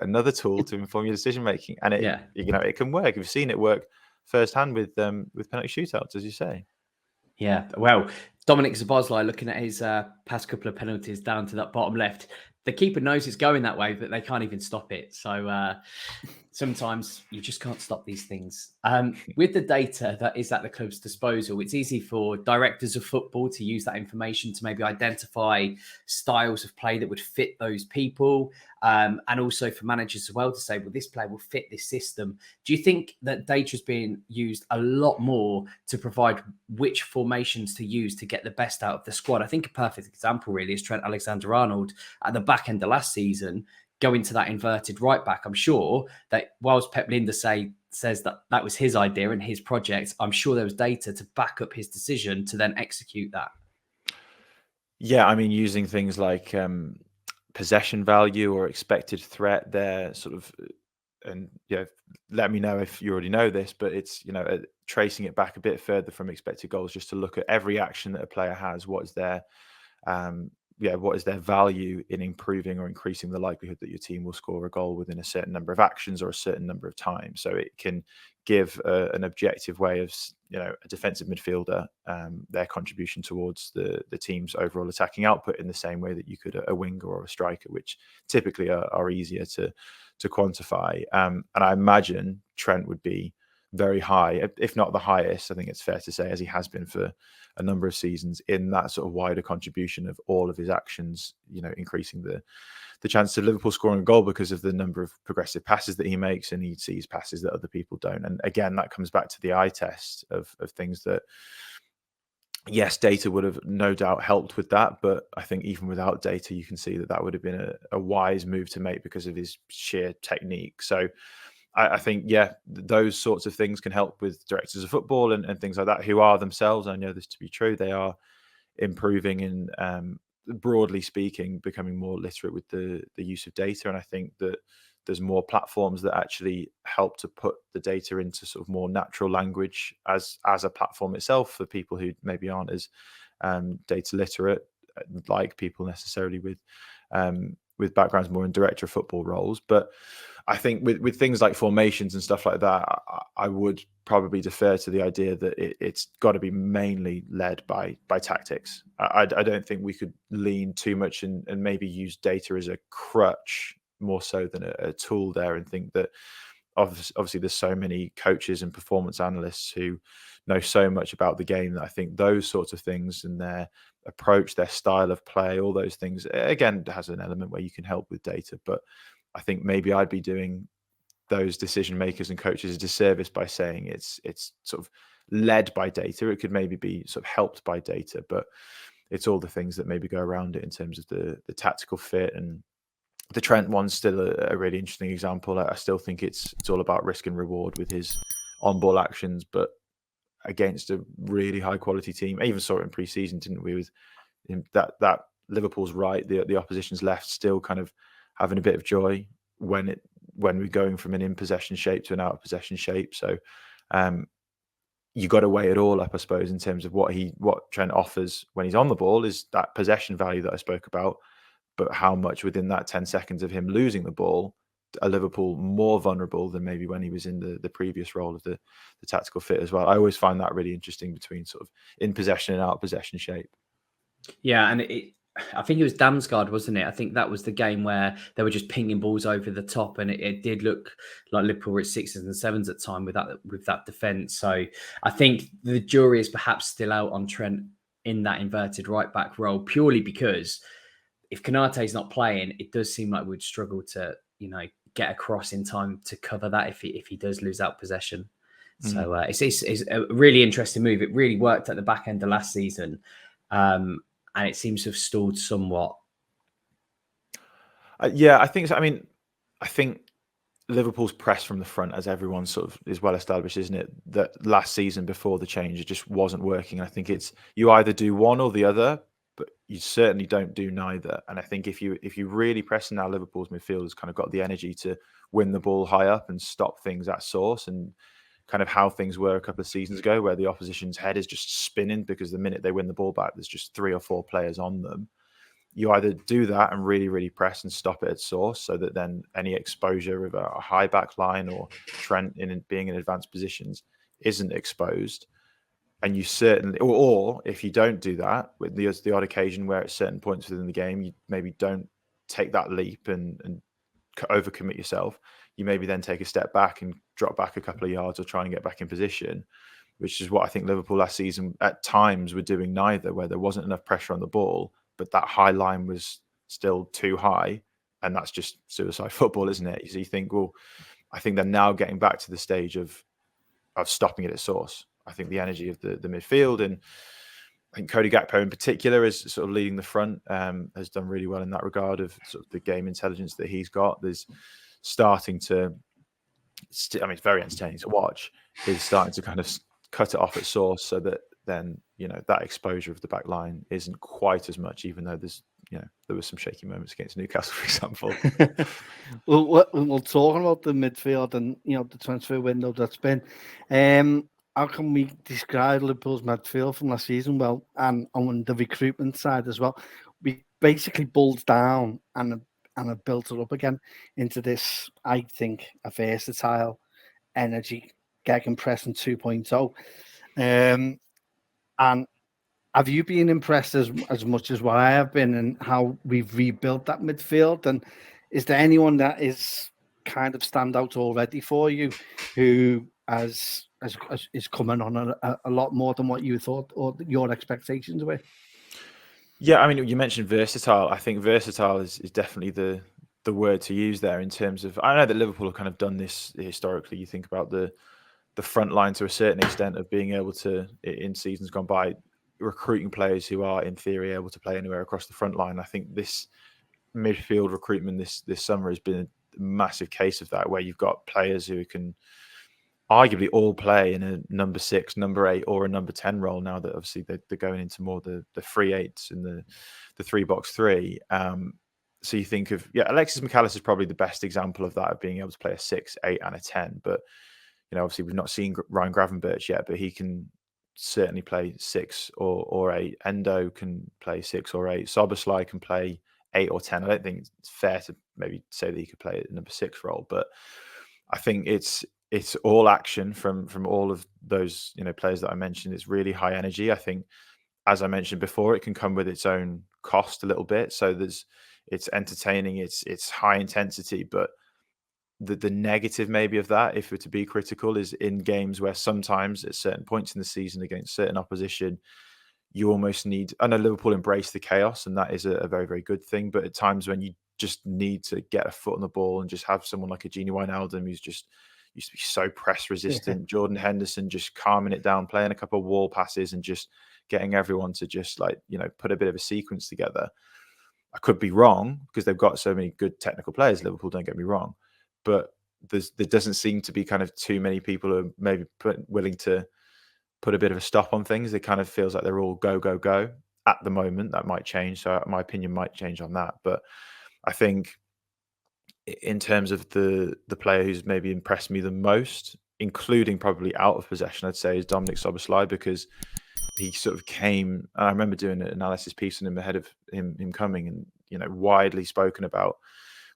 another tool to inform your decision making. And it can work. We've seen it work firsthand with penalty shootouts, as you say. Yeah, well, Dominik Szoboszlai, looking at his past couple of penalties down to that bottom left, the keeper knows it's going that way, but they can't even stop it. So sometimes you just can't stop these things. With the data that is at the club's disposal, it's easy for directors of football to use that information to maybe identify styles of play that would fit those people. And also for managers as well to say, well, this player will fit this system. Do you think that data is being used a lot more to provide which formations to use to get the best out of the squad? I think a perfect example really is Trent Alexander-Arnold at the back end of last season, going to that inverted right back. I'm sure that whilst Pep Lijnders says that was his idea and his project, I'm sure there was data to back up his decision to then execute that. Yeah, I mean, using things like possession value or expected threat there, sort of, and let me know if you already know this, but it's tracing it back a bit further from expected goals, just to look at every action that a player has. What is their value in improving or increasing the likelihood that your team will score a goal within a certain number of actions or a certain number of times? So it can give an objective way of, a defensive midfielder, their contribution towards the team's overall attacking output, in the same way that you could a winger or a striker, which typically are easier to quantify. And I imagine Trent would be very high, if not the highest, I think it's fair to say, as he has been for a number of seasons, in that sort of wider contribution of all of his actions, increasing the chance of Liverpool scoring a goal because of the number of progressive passes that he makes, and he sees passes that other people don't. And again, that comes back to the eye test of things that yes, data would have no doubt helped with that, but I think even without data, you can see that would have been a wise move to make because of his sheer technique. So I think, yeah, those sorts of things can help with directors of football and things like that, who are themselves, I know this to be true, they are improving and broadly speaking, becoming more literate with the use of data. And I think that there's more platforms that actually help to put the data into sort of more natural language as a platform itself for people who maybe aren't as data literate, like people necessarily with backgrounds more in director of football roles. But I think with things like formations and stuff like that, I would probably defer to the idea that it's got to be mainly led by tactics. I don't think we could lean too much and maybe use data as a crutch more so than a tool there, and think that obviously there's so many coaches and performance analysts who know so much about the game that I think those sorts of things and their approach, their style of play, all those things, again, has an element where you can help with data. But I think maybe I'd be doing those decision makers and coaches a disservice by saying it's sort of led by data. It could maybe be sort of helped by data, but it's all the things that maybe go around it in terms of the tactical fit. And the Trent one's still a really interesting example. I still think it's all about risk and reward with his on-ball actions, but against a really high quality team. I even saw it in pre-season, didn't we? With that Liverpool's right, the opposition's left, still kind of having a bit of joy when we're going from an in possession shape to an out of possession shape. So you got to weigh it all up, I suppose, in terms of what Trent offers when he's on the ball is that possession value that I spoke about, but how much within that 10 seconds of him losing the ball are Liverpool more vulnerable than maybe when he was in the previous role of the tactical fit as well. I always find that really interesting between sort of in possession and out of possession shape. Yeah, and I think it was Damsgaard, wasn't it? I think that was the game where they were just pinging balls over the top, and it did look like Liverpool were at 6s and 7s at time with that defence. So I think the jury is perhaps still out on Trent in that inverted right back role, purely because if Konate's not playing, it does seem like we'd struggle to, get across in time to cover that if he does lose out possession. So it's a really interesting move. It really worked at the back end of last season. And it seems to have stalled somewhat. Yeah, I think so. I mean, I think Liverpool's press from the front, as everyone sort of is well established, isn't it? That last season before the change, it just wasn't working. I think it's you either do one or the other, but you certainly don't do neither. And I think if you really press, now Liverpool's midfield has kind of got the energy to win the ball high up and stop things at source, and kind of how things were a couple of seasons ago, where the opposition's head is just spinning because the minute they win the ball back, there's just 3 or 4 players on them. You either do that and really, really press and stop it at source, so that then any exposure of a high back line or Trent being in advanced positions isn't exposed. And you certainly, or if you don't do that, with the odd occasion where at certain points within the game, you maybe don't take that leap and overcommit yourself, you maybe then take a step back and drop back a couple of yards or try and get back in position, which is what I think Liverpool last season at times were doing neither, where there wasn't enough pressure on the ball, but that high line was still too high. And that's just suicide football, isn't it? So you think, well, I think they're now getting back to the stage of stopping it at source. I think the energy of the midfield, and I think Cody Gakpo in particular is sort of leading the front, has done really well in that regard of sort of the game intelligence that he's got. There's starting to, I mean, it's very entertaining to watch. He's starting to kind of cut it off at source, so that then, that exposure of the back line isn't quite as much, even though there's, there was some shaky moments against Newcastle, for example. Well, we're talking about the midfield and, the transfer window that's been. How can we describe Liverpool's midfield from last season? Well, and on the recruitment side as well, we basically bulged down and have built it up again into this, I think, a versatile energy gegenpressing 2.0. And have you been impressed as much as what I have been, and how we've rebuilt that midfield? And is there anyone that is kind of stand out already for you who is coming on a lot more than what you thought or your expectations were? Yeah, I mean, you mentioned versatile. I think versatile is definitely the word to use there, in terms of, I know that Liverpool have kind of done this historically. You think about the front line to a certain extent of being able to, in seasons gone by, recruiting players who are in theory able to play anywhere across the front line. I think this midfield recruitment this summer has been a massive case of that, where you've got players who can arguably all play in a number 6, number 8, or a number 10 role now that obviously they're going into more the 3/8s and the 3-box-3. So you think of, Alexis McAllister is probably the best example of that, of being able to play a 6, 8 and a 10. But, obviously we've not seen Ryan Gravenberch yet, but he can certainly play 6 or 8. Endo can play 6 or 8. Szoboszlai can play 8 or 10. I don't think it's fair to maybe say that he could play a number 6 role, but I think it's all action from all of those players that I mentioned. It's really high energy. I think, as I mentioned before, it can come with its own cost a little bit. So it's entertaining, it's high intensity, but the negative maybe of that, if we're to be critical, is in games where sometimes at certain points in the season against certain opposition, you almost need, I know Liverpool embrace the chaos, and that is a very, very good thing. But at times when you just need to get a foot on the ball and just have someone like a Gini Wijnaldum, who's just used to be so press resistant, Jordan Henderson just calming it down, playing a couple of wall passes and just getting everyone to just put a bit of a sequence together. I could be wrong, because they've got so many good technical players, Liverpool, don't get me wrong. But there doesn't seem to be kind of too many people who are maybe willing to put a bit of a stop on things. It kind of feels like they're all go, go, go at the moment. That might change. So my opinion might change on that. But I think in terms of the player who's maybe impressed me the most, including probably out of possession, I'd say is Dominik Szoboszlai, because he sort of came, and I remember doing an analysis piece on him ahead of him coming, and widely spoken about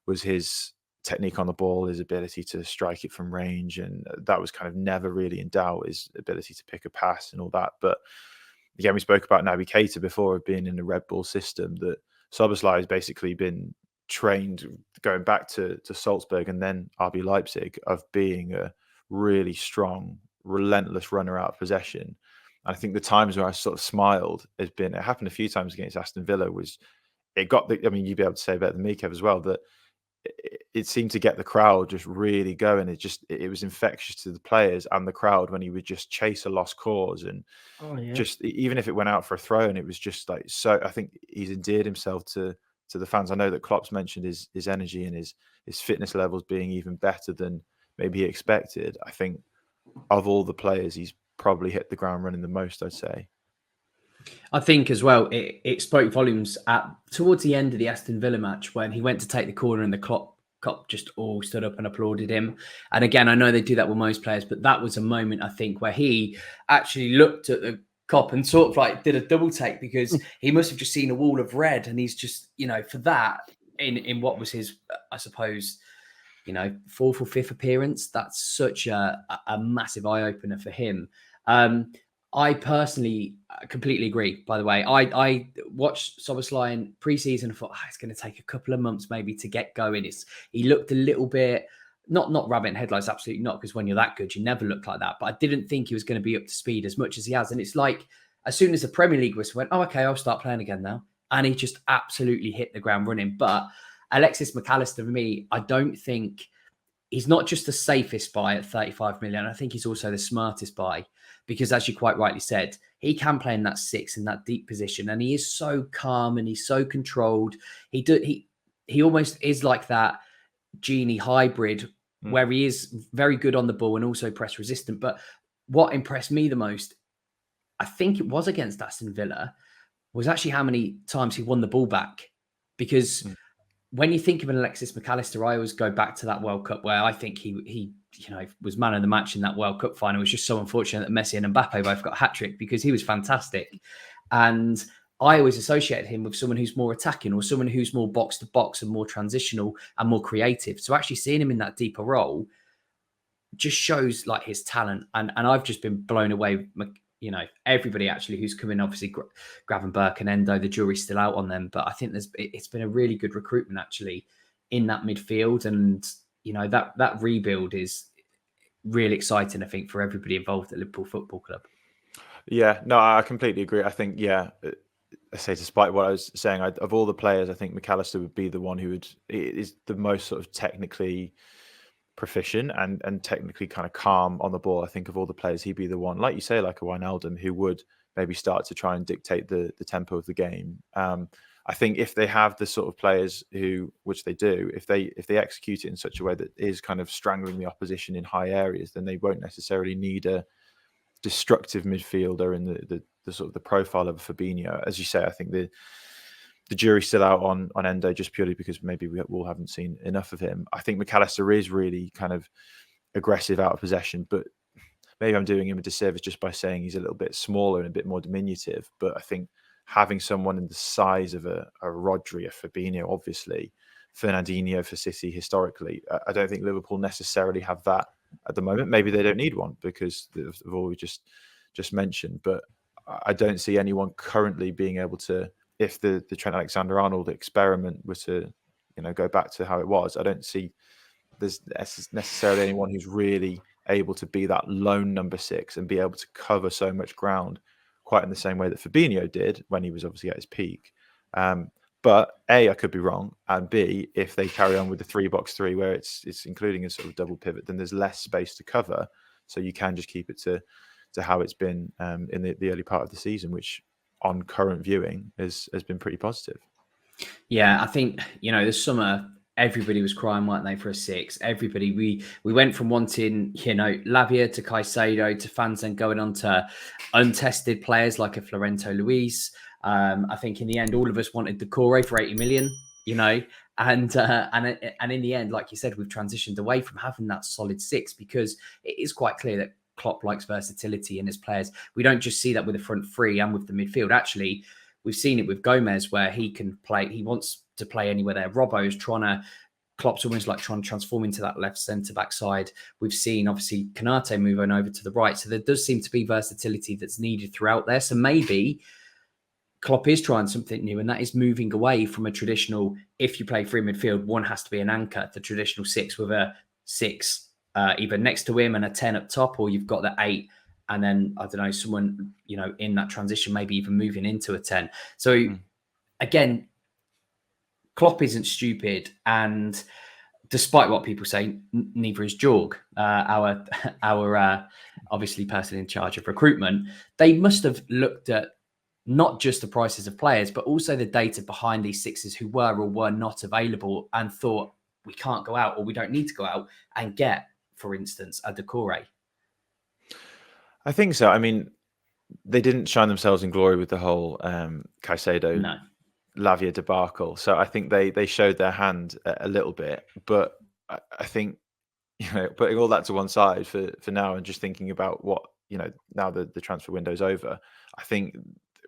was his technique on the ball, his ability to strike it from range, and that was kind of never really in doubt, his ability to pick a pass and all that. But again, we spoke about Naby Keita before, of being in the Red Bull system, that Szoboszlai has basically been trained going back to Salzburg and then RB Leipzig, of being a really strong, relentless runner out of possession. And I think the times where I sort of smiled it happened a few times against Aston Villa, you'd be able to say better than me, Kev, as well, that it seemed to get the crowd just really going. It was infectious to the players and the crowd when he would just chase a lost cause, and just even if it went out for a throw, and it was just like, so I think he's endeared himself to the fans. I know that Klopp's mentioned his energy and his fitness levels being even better than maybe he expected. I think of all the players, he's probably hit the ground running the most, I'd say. I think as well, it spoke volumes towards the end of the Aston Villa match, when he went to take the corner and the Klopp just all stood up and applauded him. And again, I know they do that with most players, but that was a moment, I think, where he actually looked at the Kop and sort of like did a double take, because he must have just seen a wall of red, and he's just, for that, in what was his, I suppose, 4th or 5th appearance, that's such a massive eye-opener for him. I personally completely agree, by the way. I watched Szoboszlai in pre-season and thought, it's going to take a couple of months maybe to get going. He looked a little bit, not rabbit in headlights, absolutely not, because when you're that good, you never look like that. But I didn't think he was going to be up to speed as much as he has. And it's like, as soon as the Premier League whistle went, okay, I'll start playing again now. And he just absolutely hit the ground running. But Alexis McAllister, for me, I don't think he's not just the safest buy at 35 million. I think he's also the smartest buy, because as you quite rightly said, he can play in that 6, in that deep position. And he is so calm and he's so controlled. He almost is like that Genie hybrid, where he is very good on the ball and also press resistant. But what impressed me the most, I think it was against Aston Villa, was actually how many times he won the ball back. Because when you think of an Alexis McAllister, I always go back to that World Cup, where I think he was man of the match in that World Cup final. It was just so unfortunate that Messi and Mbappe both got a hat-trick, because he was fantastic. And I always associated him with someone who's more attacking, or someone who's more box to box and more transitional and more creative. So actually seeing him in that deeper role just shows like his talent. And I've just been blown away. Everybody actually who's come in, obviously Gravenberch and Endo, the jury's still out on them. But I think it's been a really good recruitment actually in that midfield. And, that rebuild is really exciting, I think, for everybody involved at Liverpool Football Club. Yeah, no, I completely agree. I think, I say, despite what I was saying, of all the players, I think McAllister would be the one who is the most sort of technically proficient and technically kind of calm on the ball. I think of all the players, he'd be the one, like you say, like a Wijnaldum, who would maybe start to try and dictate the tempo of the game. I think if they have the sort of players which they do, if they execute it in such a way that is kind of strangling the opposition in high areas, then they won't necessarily need a destructive midfielder in the sort of the profile of Fabinho. As you say, I think the jury's still out on Endo, just purely because maybe we all haven't seen enough of him. I think McAllister is really kind of aggressive out of possession, but maybe I'm doing him a disservice just by saying he's a little bit smaller and a bit more diminutive. But I think having someone in the size of a Rodri, a Fabinho, obviously, Fernandinho for City historically, I don't think Liverpool necessarily have that at the moment. Maybe they don't need one because of all we just mentioned. But I don't see anyone currently being able to, if the Trent Alexander-Arnold experiment were to, go back to how it was, I don't see there's necessarily anyone who's really able to be that lone number 6 and be able to cover so much ground quite in the same way that Fabinho did when he was obviously at his peak. But A, I could be wrong, and B, if they carry on with the 3-box-3 where it's including a sort of double pivot, then there's less space to cover, so you can just keep it to how it's been in the early part of the season, which on current viewing has been pretty positive. Yeah, I think this summer everybody was crying, weren't they, for a 6? Everybody, we went from wanting Lavia to Caicedo to fans then going on to untested players like a Florento Luis. I think in the end, all of us wanted Doucouré for 80 million, and in the end, like you said, we've transitioned away from having that solid 6 because it is quite clear that Klopp likes versatility in his players. We don't just see that with the front 3 and with the midfield. Actually, we've seen it with Gomez where he can play. He wants to play anywhere there. Robbo's Klopp's almost like trying to transform into that left centre-back side. We've seen, obviously, Konate move on over to the right. So there does seem to be versatility that's needed throughout there. So maybe Klopp is trying something new, and that is moving away from a traditional, if you play free midfield, one has to be an anchor, the traditional 6 with a 6 either next to him and a 10 up top, or you've got the 8 and then, I don't know, someone, in that transition, maybe even moving into a 10. So again, Klopp isn't stupid. And despite what people say, neither is Jorg, our obviously person in charge of recruitment. They must have looked at not just the prices of players, but also the data behind these 6s who were or were not available and thought, we can't go out or we don't need to go out and get, for instance, a Doucouré. I think so. I mean, they didn't shine themselves in glory with the whole Caicedo Lavia debacle. So I think they showed their hand a little bit. But I think, putting all that to one side for now and just thinking about what, now the transfer window's over, I think,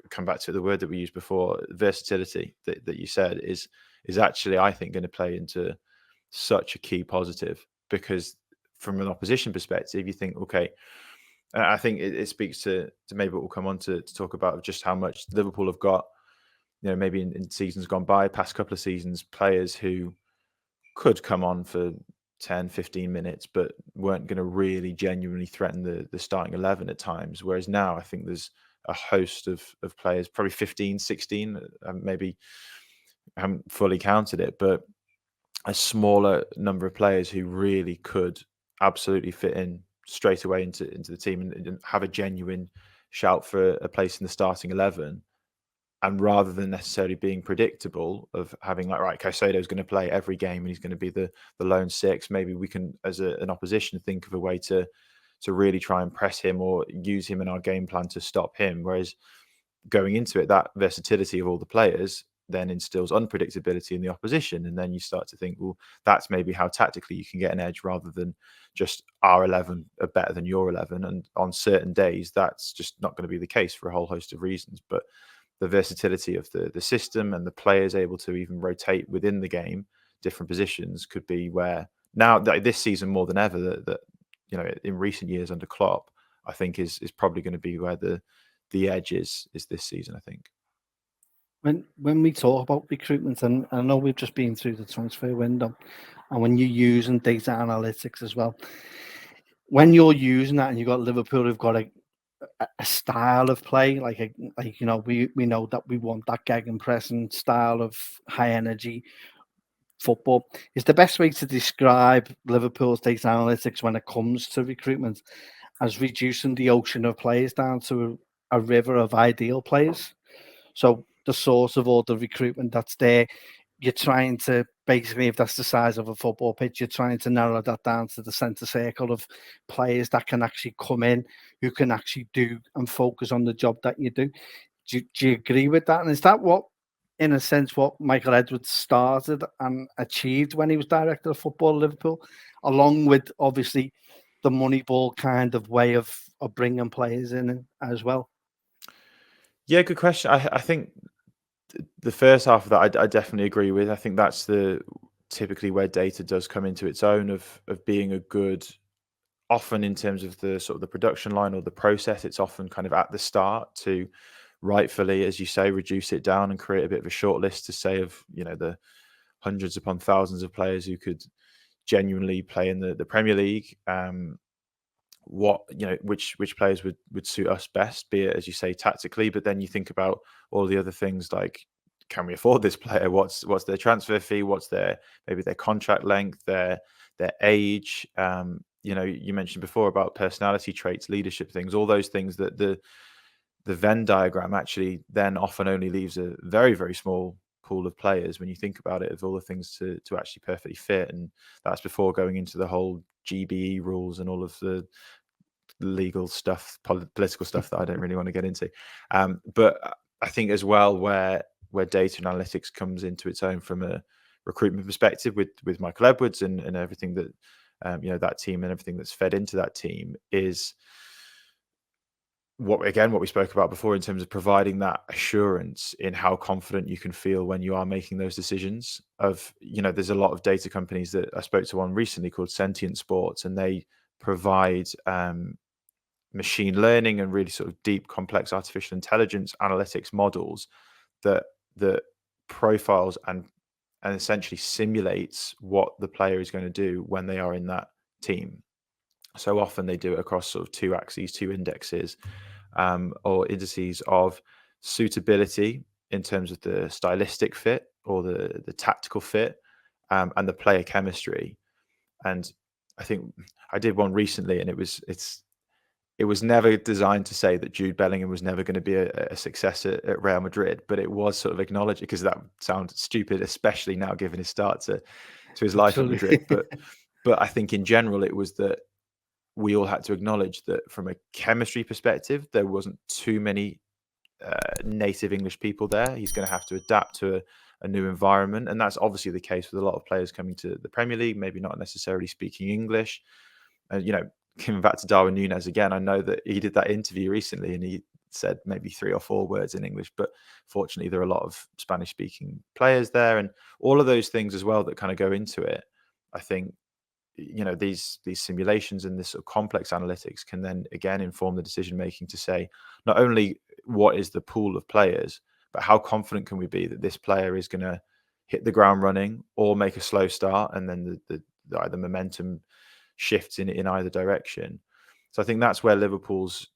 come back to the word that we used before, versatility that you said is actually, I think, going to play into such a key positive, because from an opposition perspective, you think, okay, I think it speaks to maybe what we'll come on to talk about just how much Liverpool have got, maybe in seasons gone by, past couple of seasons, players who could come on for 10, 15 minutes, but weren't going to really genuinely threaten the starting 11 at times. Whereas now I think there's a host of players, probably 15, 16, maybe I haven't fully counted it, but a smaller number of players who really could absolutely fit in straight away into the team and have a genuine shout for a place in the starting 11. And rather than necessarily being predictable of having like, right, Caicedo is going to play every game and he's going to be the lone 6, maybe we can, as an opposition, think of a way to really try and press him or use him in our game plan to stop him. Whereas going into it, that versatility of all the players then instills unpredictability in the opposition. And then you start to think, well, that's maybe how tactically you can get an edge, rather than just our 11 are better than your 11. And on certain days, that's just not going to be the case for a whole host of reasons. But the versatility of the system and the players able to even rotate within the game, different positions, could be where now this season more than ever that in recent years under Klopp, I think is probably going to be where the edge is this season, I think. When we talk about recruitment, and I know we've just been through the transfer window, and when you're using data analytics as well, when you're using that and you've got Liverpool who've got a style of play, we know that we want that gegenpressing style of high energy football, is the best way to describe Liverpool's data analytics when it comes to recruitment as reducing the ocean of players down to a river of ideal players. So the source of all the recruitment that's there, you're trying to basically, if that's the size of a football pitch, you're trying to narrow that down to the centre circle of players that can actually come in, who can actually do and focus on the job that you do. Do you agree with that? And is that what, in a sense, what Michael Edwards started and achieved when he was director of football at Liverpool, along with obviously the Moneyball kind of way of bringing players in as well? Yeah, good question. I think the first half of that, I definitely agree with. I think that's typically where data does come into its own of being a good, often in terms of the sort of the production line or the process, it's often kind of at the start to rightfully, as you say, reduce it down and create a bit of a short list to say of, the hundreds upon thousands of players who could genuinely play in the Premier League. Which players would suit us best, be it, as you say, tactically, but then you think about all the other things like, can we afford this player? What's their transfer fee? What's maybe their contract length, their age? You mentioned before about personality traits, leadership things, all those things that the Venn diagram actually then often only leaves a very, very small pool of players when you think about it, of all the things to actually perfectly fit. And that's before going into the whole GBE rules and all of the legal stuff, political stuff that I don't really want to get into. But I think as well where data and analytics comes into its own from a recruitment perspective with Michael Edwards and everything that that team and everything that's fed into that team is what we spoke about before in terms of providing that assurance in how confident you can feel when you are making those decisions. There's a lot of data companies that I spoke to one recently called Sentient Sports, and they provide machine learning and really sort of deep, complex artificial intelligence analytics models that profiles and essentially simulates what the player is going to do when they are in that team. So often they do it across sort of two axes, two indexes, or indices of suitability in terms of the stylistic fit or the tactical fit, and the player chemistry. And I think I did one recently, and it was never designed to say that Jude Bellingham was never going to be a success at Real Madrid, but it was sort of acknowledged, because that sounds stupid, especially now given his start to his life at Madrid. But I think in general, it was that we all had to acknowledge that from a chemistry perspective, there wasn't too many native English people there. He's going to have to adapt to a new environment. And that's obviously the case with a lot of players coming to the Premier League, maybe not necessarily speaking English. And, coming back to Darwin Núñez again, I know that he did that interview recently and he said maybe 3 or 4 words in English, but fortunately there are a lot of Spanish speaking players there, and all of those things as well that kind of go into it. I think, these simulations and this sort of complex analytics can then again inform the decision making to say not only what is the pool of players, but how confident can we be that this player is going to hit the ground running or make a slow start, and then the momentum shifts in either direction. So I think that's where Liverpool's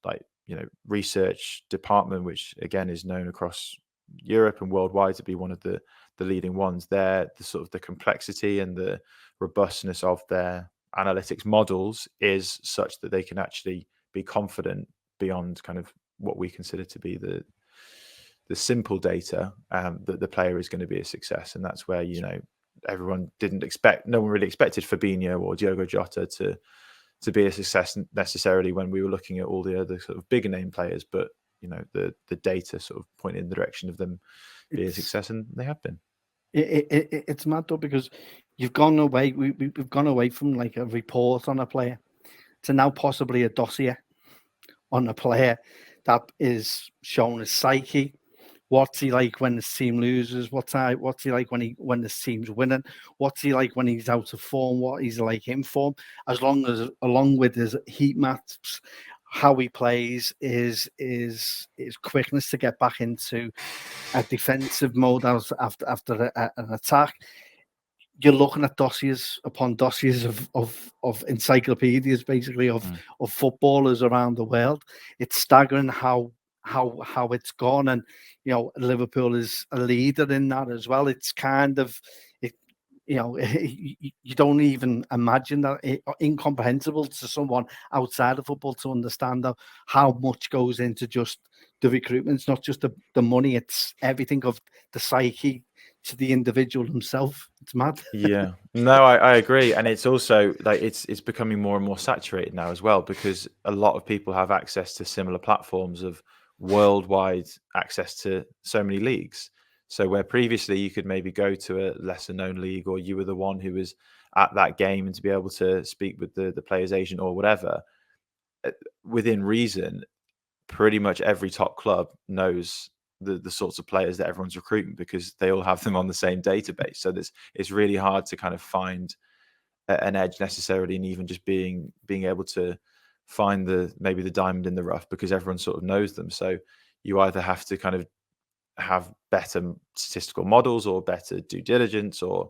research department, which again is known across Europe and worldwide to be one of the leading ones there, the complexity and the robustness of their analytics models is such that they can actually be confident beyond kind of what we consider to be the simple data, that the player is going to be a success. And that's where no one really expected Fabinho or Diogo Jota to be a success necessarily when we were looking at all the other sort of bigger name players, but the data sort of pointed in the direction of them being a success, and they have been. It's mad though, because you've gone away. We've gone away from like a report on a player to now possibly a dossier on a player that is showing his psyche. What's he like when his team loses? What's he like when his team's winning? What's he like when he's out of form? What he's like in form? Along with his heat maps, how he plays, his quickness to get back into a defensive mode after an attack. You're looking at dossiers upon dossiers of encyclopedias, basically of footballers around the world. It's staggering how it's gone, and Liverpool is a leader in that as well. It's kind of you know, you don't even imagine that, incomprehensible to someone outside of football to understand how much goes into just the recruitment. It's not just the money, it's everything of the psyche to the individual himself. It's mad. Yeah, no, I agree. And it's also like it's becoming more and more saturated now as well, because a lot of people have access to similar platforms of worldwide access to so many leagues. So where previously you could maybe go to a lesser known league, or you were the one who was at that game, and to be able to speak with the player's agent or whatever, within reason, pretty much every top club knows the sorts of players that everyone's recruiting, because they all have them on the same database. So it's really hard to kind of find an edge necessarily, and even just being able to find maybe the diamond in the rough, because everyone sort of knows them. So you either have to kind of have better statistical models or better due diligence, or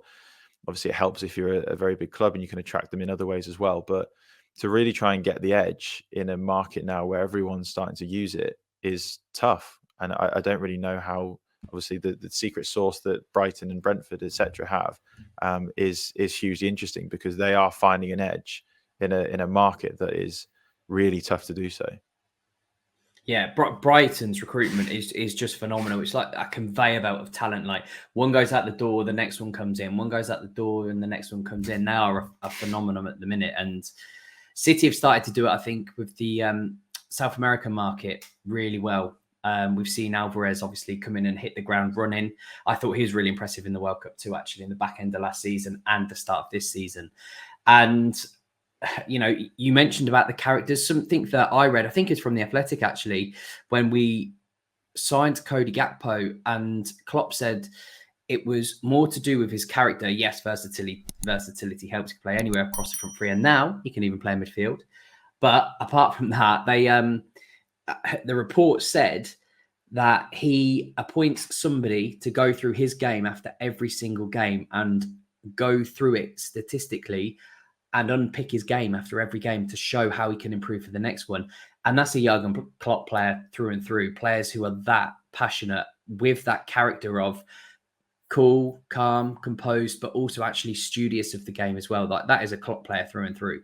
obviously it helps if you're a very big club and you can attract them in other ways as well. But to really try and get the edge in a market now where everyone's starting to use it is tough. And I don't really know how, obviously the secret sauce that Brighton and Brentford, etc., have is hugely interesting, because they are finding an edge in a market that is really tough to do so. Yeah, Brighton's recruitment is just phenomenal. It's like a conveyor belt of talent. Like one goes out the door, the next one comes in. One goes out the door, and the next one comes in. They are a phenomenon at the minute. And City have started to do it, I think, with the South American market really well. We've seen Alvarez obviously come in and hit the ground running. I thought he was really impressive in the World Cup too, actually, in the back end of last season and the start of this season. And you know, you mentioned about the characters. Something that I read, I think it's from The Athletic, actually, when we signed Cody Gakpo, and Klopp said it was more to do with his character. Yes, versatility helps you play anywhere across the front three, and now he can even play midfield. But apart from that, the report said that he appoints somebody to go through his game after every single game and go through it statistically and unpick his game after every game to show how he can improve for the next one. And that's a Jurgen Klopp player through and through. Players who are that passionate, with that character of cool, calm, composed, but also actually studious of the game as well. Like that is a Klopp player through and through.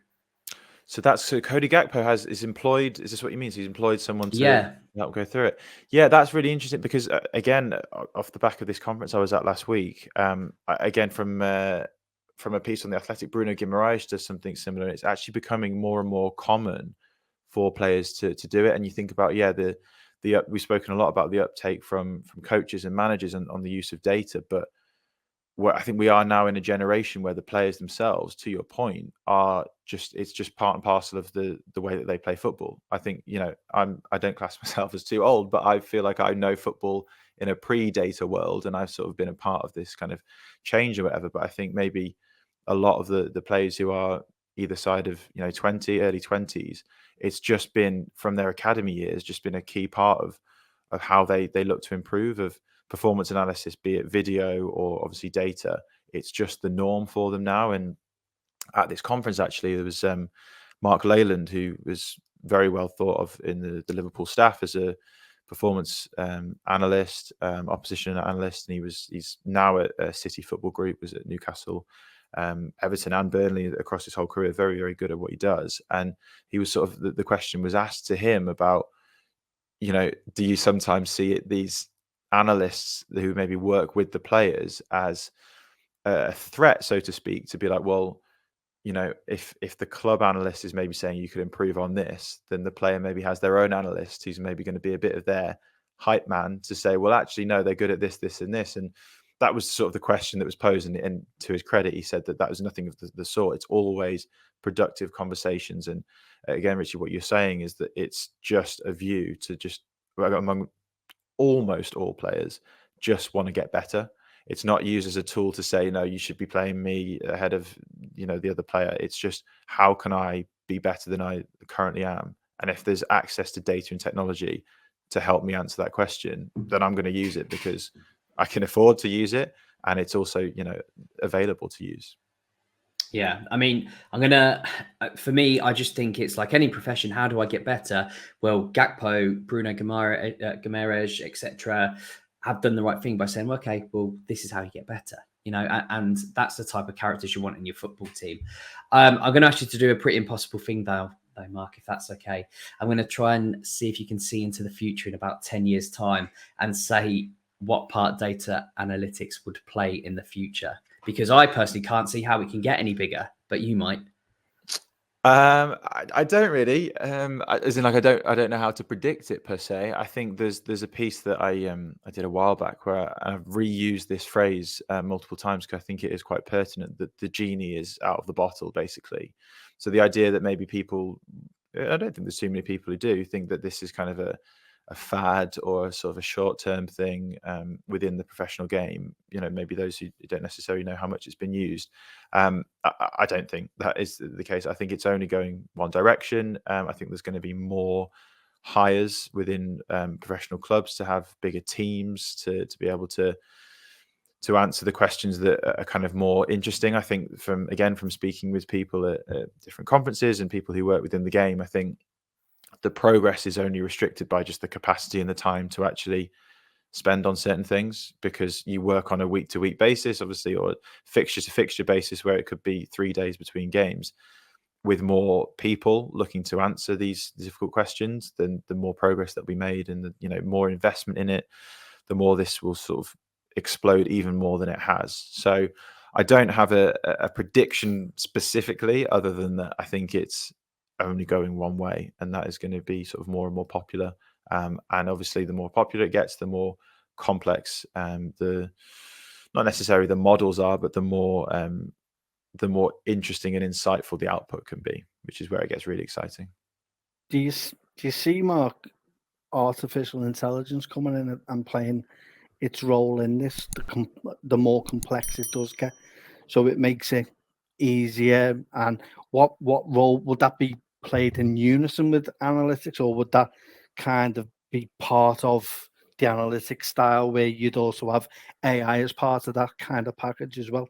So Cody Gakpo is employed. Is this what you mean? So he's employed someone to help go through it. Yeah, that's really interesting, because again, off the back of this conference I was at last week, again from a piece on The Athletic, Bruno Guimaraes does something similar. It's actually becoming more and more common for players to do it. And you think about, we've spoken a lot about the uptake from coaches and managers on the use of data, but I think we are now in a generation where the players themselves, to your point, it's just part and parcel of the way that they play football. I think, I don't class myself as too old, but I feel like I know football in a pre-data world, and I've sort of been a part of this kind of change or whatever. But I think maybe a lot of the players who are either side of, early 20s, it's just been from their academy years, just been a key part of how they look to improve, of performance analysis, be it video or obviously data. It's just the norm for them now. And at this conference, actually, there was Mark Leyland, who was very well thought of in the Liverpool staff as a performance analyst, opposition analyst, and he's now at City Football Group, was at Newcastle, Everton and Burnley across his whole career. Very, very good at what he does. And he was sort of, the question was asked to him about, do you sometimes see these analysts who maybe work with the players as a threat, so to speak, to be like, well, if the club analyst is maybe saying you could improve on this, then the player maybe has their own analyst who's maybe going to be a bit of their hype man to say, well, actually, no, they're good at this, this, and this. And that was sort of the question that was posed. And to his credit, he said that was nothing of the sort. It's always productive conversations. And again, Ritchie, what you're saying is that it's just a view to just, among almost all players, just want to get better. It's not used as a tool to say, no, you should be playing me ahead of, the other player. It's just, how can I be better than I currently am? And if there's access to data and technology to help me answer that question, then I'm going to use it because I can afford to use it. And it's also, available to use. Yeah, I mean, for me, I just think it's like any profession. How do I get better? Well, Gakpo, Bruno Guimaraes, etc., have done the right thing by saying, okay, well, this is how you get better. you know, and that's the type of characters you want in your football team. I'm going to ask you to do a pretty impossible thing, though, Mark, if that's okay. I'm going to try and see if you can see into the future in about 10 years' time and say what part data analytics would play in the future. Because I personally can't see how it can get any bigger, but you might. I don't really. As in, like, I don't know how to predict it per se. I think there's a piece that I did a while back where I've reused this phrase multiple times because I think it is quite pertinent that the genie is out of the bottle, basically. So the idea that maybe people, I don't think there's too many people who do think that this is kind of a fad or sort of a short-term thing within the professional game. You know, maybe those who don't necessarily know how much it's been used. I don't think that is the case. I think it's only going one direction. I think there's going to be more hires within professional clubs to have bigger teams to be able to answer the questions that are kind of more interesting. I think from speaking with people at different conferences and people who work within the game, I think the progress is only restricted by just the capacity and the time to actually spend on certain things, because you work on a week-to-week basis, obviously, or fixture-to-fixture basis, where it could be 3 days between games. With more people looking to answer these difficult questions, then the more progress that we made and the more investment in it, the more this will sort of explode even more than it has. So I don't have a prediction specifically, other than that I think it's only going one way, and that is going to be sort of more and more popular. And obviously, the more popular it gets, the more complex the not necessarily the models are, but the more interesting and insightful the output can be, which is where it gets really exciting. Do you see, Mark, artificial intelligence coming in and playing its role in this? The more complex it does get, so it makes it easier. And what role would that be played in unison with analytics, or would that kind of be part of the analytics style where you'd also have AI as part of that kind of package as well?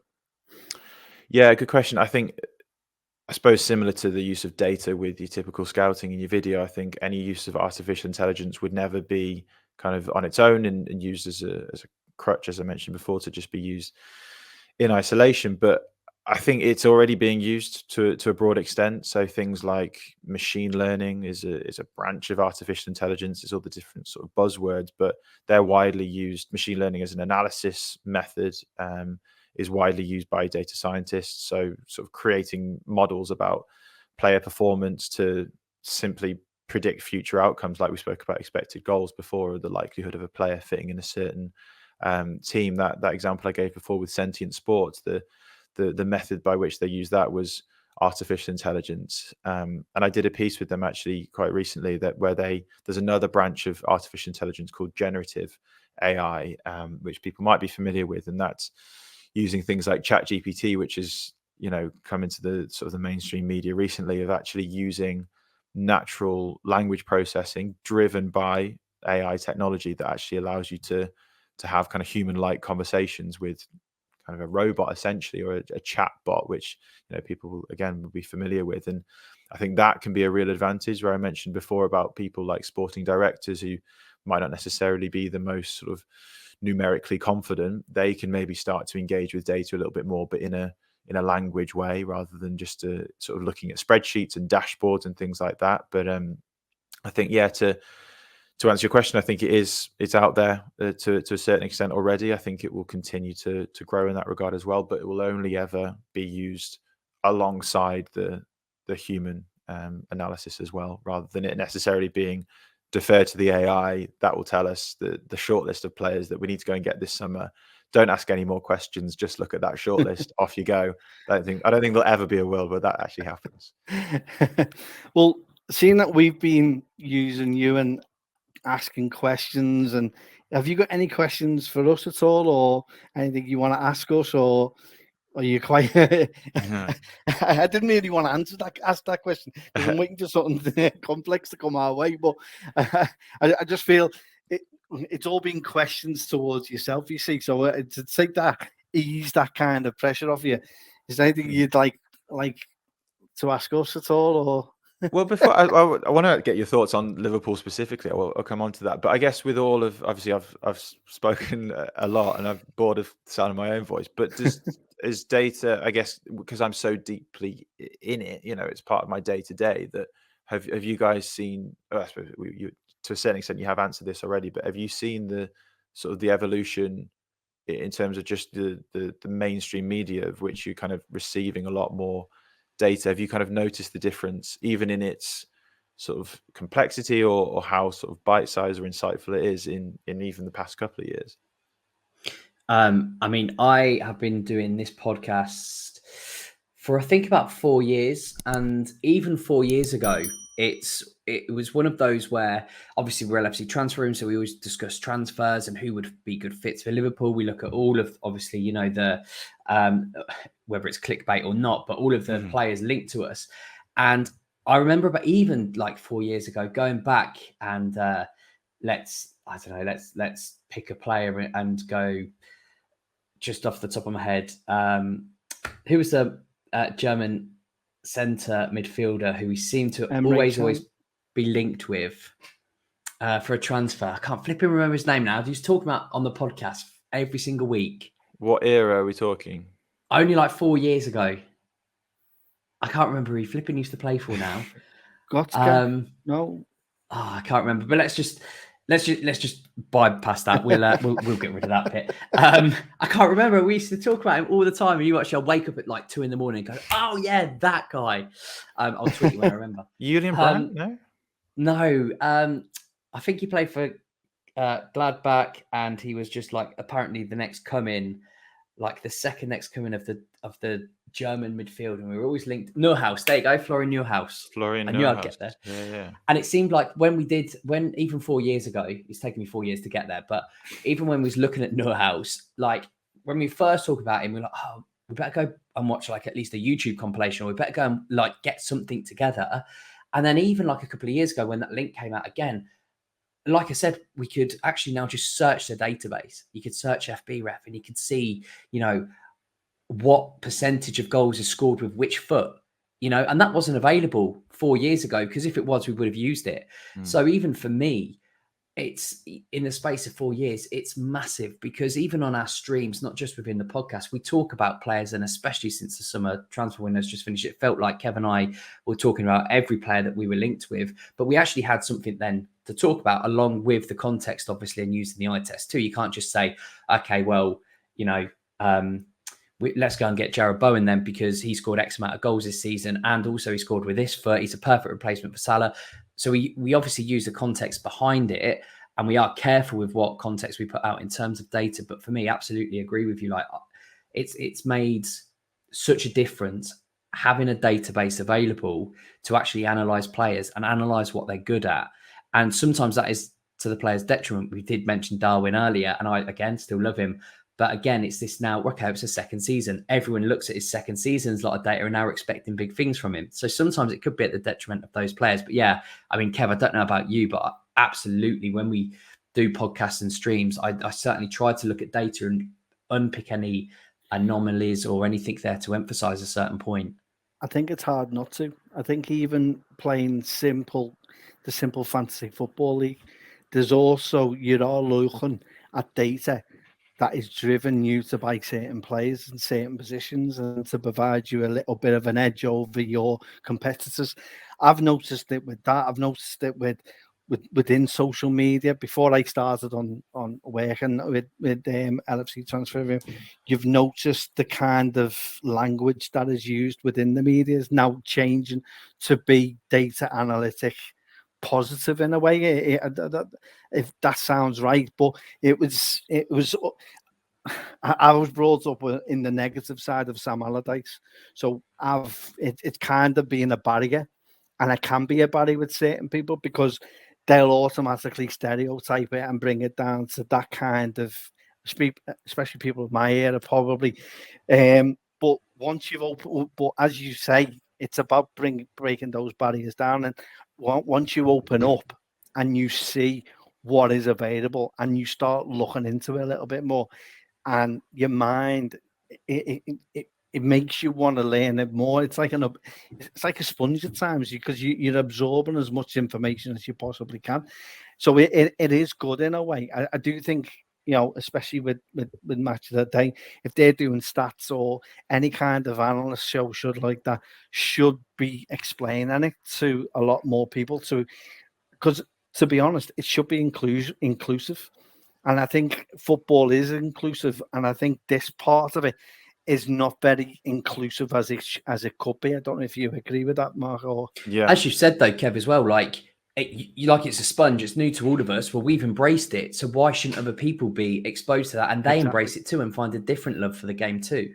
Yeah, good question. I suppose similar to the use of data with your typical scouting and your video, I think any use of artificial intelligence would never be kind of on its own and used as a crutch, as I mentioned before, to just be used in isolation. But I think it's already being used to a broad extent. So things like machine learning is a branch of artificial intelligence. It's all the different sort of buzzwords, but they're widely used. Machine learning as an analysis method is widely used by data scientists. So sort of creating models about player performance to simply predict future outcomes, like we spoke about expected goals before, or the likelihood of a player fitting in a certain team. That example I gave before with Sentient Sports, the method by which they used that was artificial intelligence. And I did a piece with them actually quite recently where there's another branch of artificial intelligence called generative AI, which people might be familiar with. And that's using things like ChatGPT, which is, come into the sort of the mainstream media recently, of actually using natural language processing driven by AI technology that actually allows you to have kind of human-like conversations with kind of a robot essentially, or a chat bot, which people again will be familiar with. And I think that can be a real advantage, where I mentioned before about people like sporting directors who might not necessarily be the most sort of numerically confident. They can maybe start to engage with data a little bit more, but in a language way, rather than just sort of looking at spreadsheets and dashboards and things like that. But I think, to answer your question, I think it's out there to a certain extent already. I think it will continue to grow in that regard as well, but it will only ever be used alongside the human analysis as well, rather than it necessarily being deferred to the AI that will tell us the short list of players that we need to go and get this summer. Don't ask any more questions. Just look at that short list. Off you go. I don't think there'll ever be a world where that actually happens. Well, seeing that we've been using you and asking questions, and have you got any questions for us at all, or anything you want to ask us, or are you quite I didn't really want to ask that question because I'm waiting for something complex to come our way, but I just feel it's all been questions towards yourself, you see. So to take that, ease that kind of pressure off you, is there anything you'd like to ask us at all, or? Well, before I want to get your thoughts on Liverpool specifically. I'll come on to that. But I guess with all of, obviously, I've spoken a lot and I'm bored of the sound of my own voice. But is data, I guess, because I'm so deeply in it, it's part of my day to day. That have you guys seen? I suppose you, to a certain extent, you have answered this already. But have you seen the sort of the evolution in terms of just the mainstream media, of which you're kind of receiving a lot more data? Have you kind of noticed the difference, even in its sort of complexity, or how sort of bite-sized or insightful it is in even the past couple of years? I mean, I have been doing this podcast for I think about 4 years, and even 4 years ago, it was one of those where obviously we're LFC Transfer Room, so we always discuss transfers and who would be good fits for Liverpool. We look at all of, obviously, the whether it's clickbait or not, but all of the players linked to us. And I remember, but even like 4 years ago, going back and let's pick a player and go just off the top of my head. Who was the German centre midfielder who we seem to always be linked with for a transfer? I can't flipping remember his name now. He's talking about on the podcast every single week. What era are we talking? Only like 4 years ago. I can't remember who he flipping used to play for now. No. Oh, I can't remember. But let's just bypass that. We'll get rid of that bit. I can't remember. We used to talk about him all the time. And you actually, I'll wake up at like 2 a.m. and go, "Oh yeah, that guy." I'll tweet you when I remember. Julian Brandt? No. I think he played for Gladbach, and he was just like apparently the next coming, like the second next coming of the German midfield, and we were always linked. Neuhaus, there you go, Florian Neuhaus. I knew I'd get there. Yeah. And it seemed like when even 4 years ago, it's taken me 4 years to get there, but even when we was looking at Neuhaus, like when we first talk about him, we're like, oh, we better go and watch like at least a YouTube compilation, or we better go and like get something together. And then even like a couple of years ago when that link came out again, like I said, we could actually now just search the database. You could search FBref and you could see, what percentage of goals is scored with which foot, and that wasn't available 4 years ago, because if it was, we would have used it. So even for me, it's in the space of 4 years, it's massive, because even on our streams, not just within the podcast, we talk about players, and especially since the summer transfer window has just finished, it felt like Kev and I were talking about every player that we were linked with, but we actually had something then to talk about along with the context, obviously, and using the eye test too. You can't just say, okay, well, let's go and get Jared Bowen then, because he scored X amount of goals this season, and also he scored with this foot. He's a perfect replacement for Salah. So we obviously use the context behind it, and we are careful with what context we put out in terms of data. But for me, absolutely agree with you. Like it's made such a difference having a database available to actually analyze players and analyze what they're good at. And sometimes that is to the player's detriment. We did mention Darwin earlier, and I, again, still love him. But again, it's this now, okay, it's a second season. Everyone looks at his second season, there's a lot of data, and now we're expecting big things from him. So sometimes it could be at the detriment of those players. But yeah, I mean, Kev, I don't know about you, but absolutely, when we do podcasts and streams, I certainly try to look at data and unpick any anomalies or anything there to emphasize a certain point. I think it's hard not to. I think even playing the simple fantasy football league, there's also, you're all looking at data that is driven you to buy certain players in certain positions and to provide you a little bit of an edge over your competitors. I've noticed it with that. I've noticed it within social media. Before I started on working with LFC Transfer Room, you've noticed the kind of language that is used within the media is now changing to be data analytic positive in a way, if that sounds right. But it was I was brought up in the negative side of Sam Allardyce, so it's kind of been a barrier, and it can be a barrier with certain people because they'll automatically stereotype it and bring it down to that kind of, especially people of my era probably. But once you've opened, but as you say, it's about breaking those barriers down, and once you open up and you see what is available and you start looking into it a little bit more, and your mind, it it makes you want to learn it more. It's like a sponge at times because you're absorbing as much information as you possibly can. So it is good in a way. I do think, especially with Match of the Day, if they're doing stats or any kind of analyst show should be explaining it to a lot more people because to be honest, it should be inclusive. And I think football is inclusive. And I think this part of it is not very inclusive as it could be. I don't know if you agree with that, Mark. Or as you said though, Kev, as well, it's a sponge. It's new to all of us. Well, we've embraced it, so why shouldn't other people be exposed to that and they embrace it too and find a different love for the game too?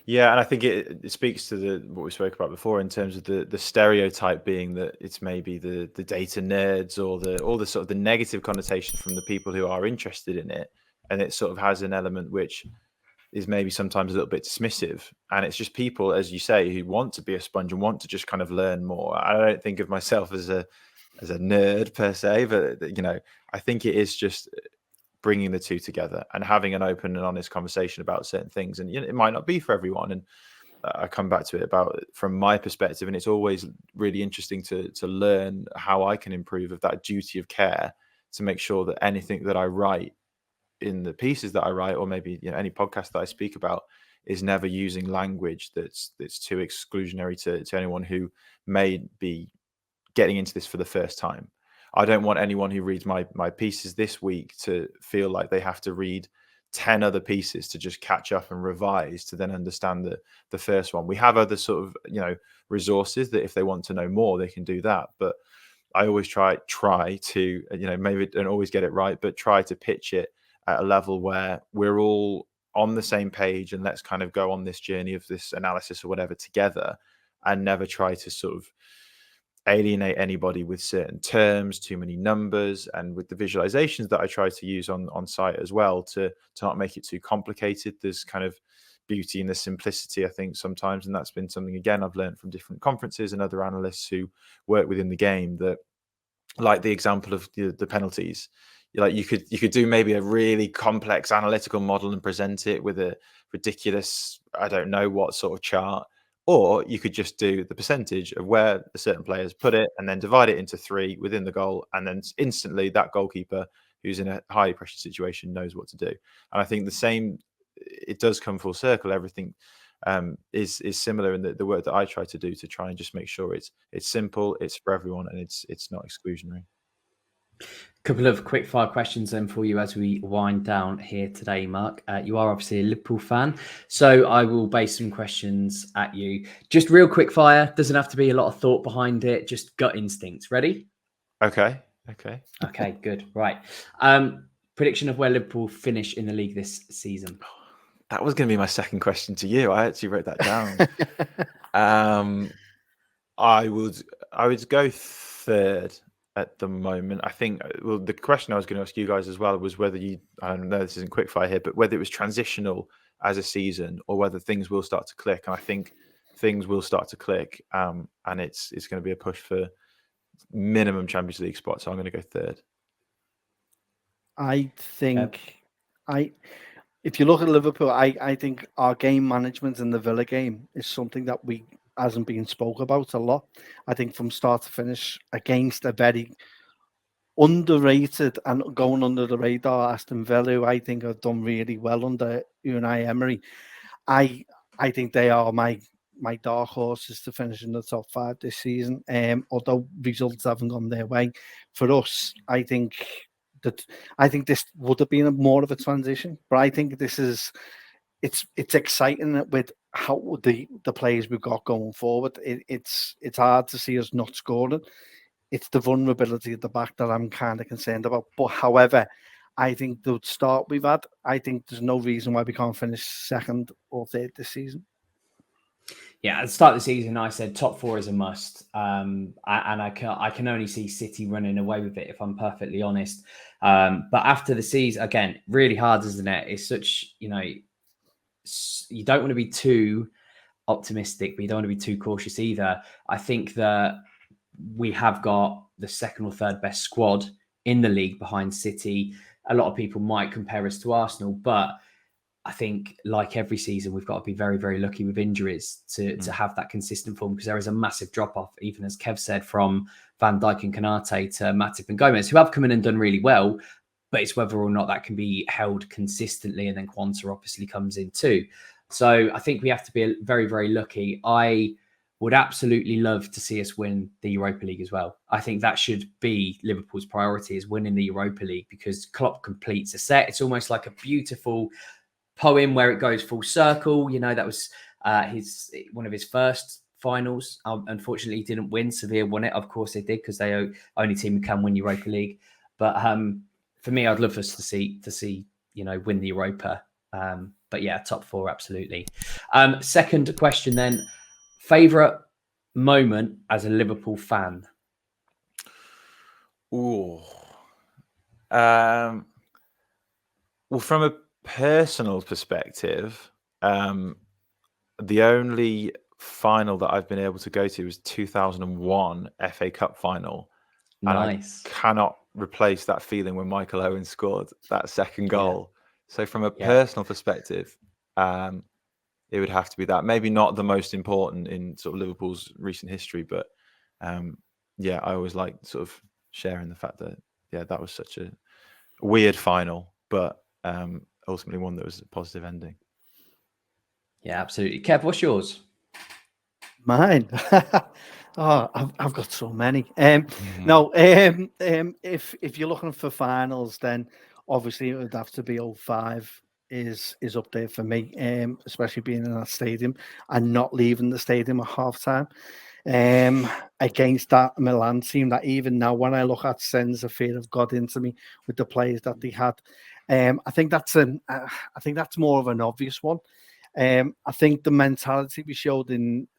Yeah, and I think it speaks to what we spoke about before in terms of the stereotype being that it's maybe the data nerds or all the sort of the negative connotation from the people who are interested in it, and it sort of has an element which is maybe sometimes a little bit dismissive, and it's just people, as you say, who want to be a sponge and want to just kind of learn more. I don't think of myself as a nerd per se, but I think it is just bringing the two together and having an open and honest conversation about certain things. And it might not be for everyone, and I come back to it from my perspective, and it's always really interesting to learn how I can improve of that duty of care to make sure that anything that I write in the pieces that I write, or maybe any podcast that I speak about, is never using language that's too exclusionary to anyone who may be getting into this for the first time. I don't want anyone who reads my pieces this week to feel like they have to read 10 other pieces to just catch up and revise to then understand the first one. We have other sort of resources that if they want to know more, they can do that. But I always try to maybe don't always get it right, but try to pitch it at a level where we're all on the same page, and let's kind of go on this journey of this analysis or whatever together, and never try to sort of alienate anybody with certain terms, too many numbers, and with the visualizations that I try to use on site as well to not make it too complicated. There's kind of beauty in the simplicity, I think, sometimes, and that's been something, again, I've learned from different conferences and other analysts who work within the game, that like the example of the penalties. You could do maybe a really complex analytical model and present it with a ridiculous, I don't know what sort of chart, or you could just do the percentage of where a certain players put it and then divide it into 3 within the goal, and then instantly that goalkeeper who's in a high pressure situation knows what to do. And I think the same, it does come full circle. Everything is similar in the work that I try to do to try and just make sure it's simple, it's for everyone, and it's not exclusionary. Couple of quick fire questions then for you as we wind down here today, Mark. You are obviously a Liverpool fan, so I will base some questions at you. Just real quick fire, doesn't have to be a lot of thought behind it, just gut instincts. Ready? Okay, good. Right. Prediction of where Liverpool finish in the league this season. That was going to be my second question to you. I actually wrote that down. I would go third at the moment. I think, well, the question I was going to ask you guys as well was whether I don't know, this isn't quickfire here, but whether it was transitional as a season or whether things will start to click. And I think things will start to click, and it's going to be a push for minimum Champions League spot. So I'm going to go third. I think if you look at Liverpool, I think our game management in the Villa game is something that hasn't been spoke about a lot. I think from start to finish against a very underrated and going under the radar Aston Villa, who I think have done really well under Unai Emery. I think they are my dark horses to finish in the top 5 this season. Although results haven't gone their way for us, I think this would have been more of a transition. But I think this is it's exciting with how the players we've got going forward. It's hard to see us not scoring. It's the vulnerability at the back that I'm kind of concerned about. But however, I think the start we've had, I think there's no reason why we can't finish second or third this season. Yeah, at the start of the season, I said top 4 is a must. And I can only see City running away with it, if I'm perfectly honest. But after the season, again, really hard, isn't it? It's such, you don't want to be too optimistic, but you don't want to be too cautious either. I think that we have got the second or third best squad in the league behind City. A lot of people might compare us to Arsenal, but I think, like every season, we've got to be very, very lucky with injuries to have that consistent form, because there is a massive drop-off, even as Kev said, from Van Dijk and Konate to Matip and Gomez, who have come in and done really well, but it's whether or not that can be held consistently, and then Quanta obviously comes in too. So I think we have to be very, very lucky. I would absolutely love to see us win the Europa League as well. I think that should be Liverpool's priority, is winning the Europa League, because Klopp completes a set. It's almost like a beautiful poem where it goes full circle. You know, that was one of his first finals. Unfortunately, he didn't win. Sevilla won it. Of course they did, because they only team who can win Europa League. But for me, I'd love us to see win the Europa. But yeah, top four, absolutely. Second question then. Favorite moment as a Liverpool fan? Ooh. Well, from a personal perspective, the only final that I've been able to go to was 2001 FA Cup final. Nice. And I cannot replace that feeling when Michael Owen scored that second goal. Yeah. So from a personal perspective, it would have to be that. Maybe not the most important in sort of Liverpool's recent history, but I always like sort of sharing the fact that that was such a weird final, but ultimately one that was a positive ending. Yeah, absolutely. Kev, what's yours? Mine. I've got so many. No, if you're looking for finals, then obviously it would have to be 05 is up there for me, especially being in that stadium and not leaving the stadium at half time. Against that Milan team that even now when I look at sends a fear of God into me with the players that they had. I think that's more of an obvious one. I think the mentality we showed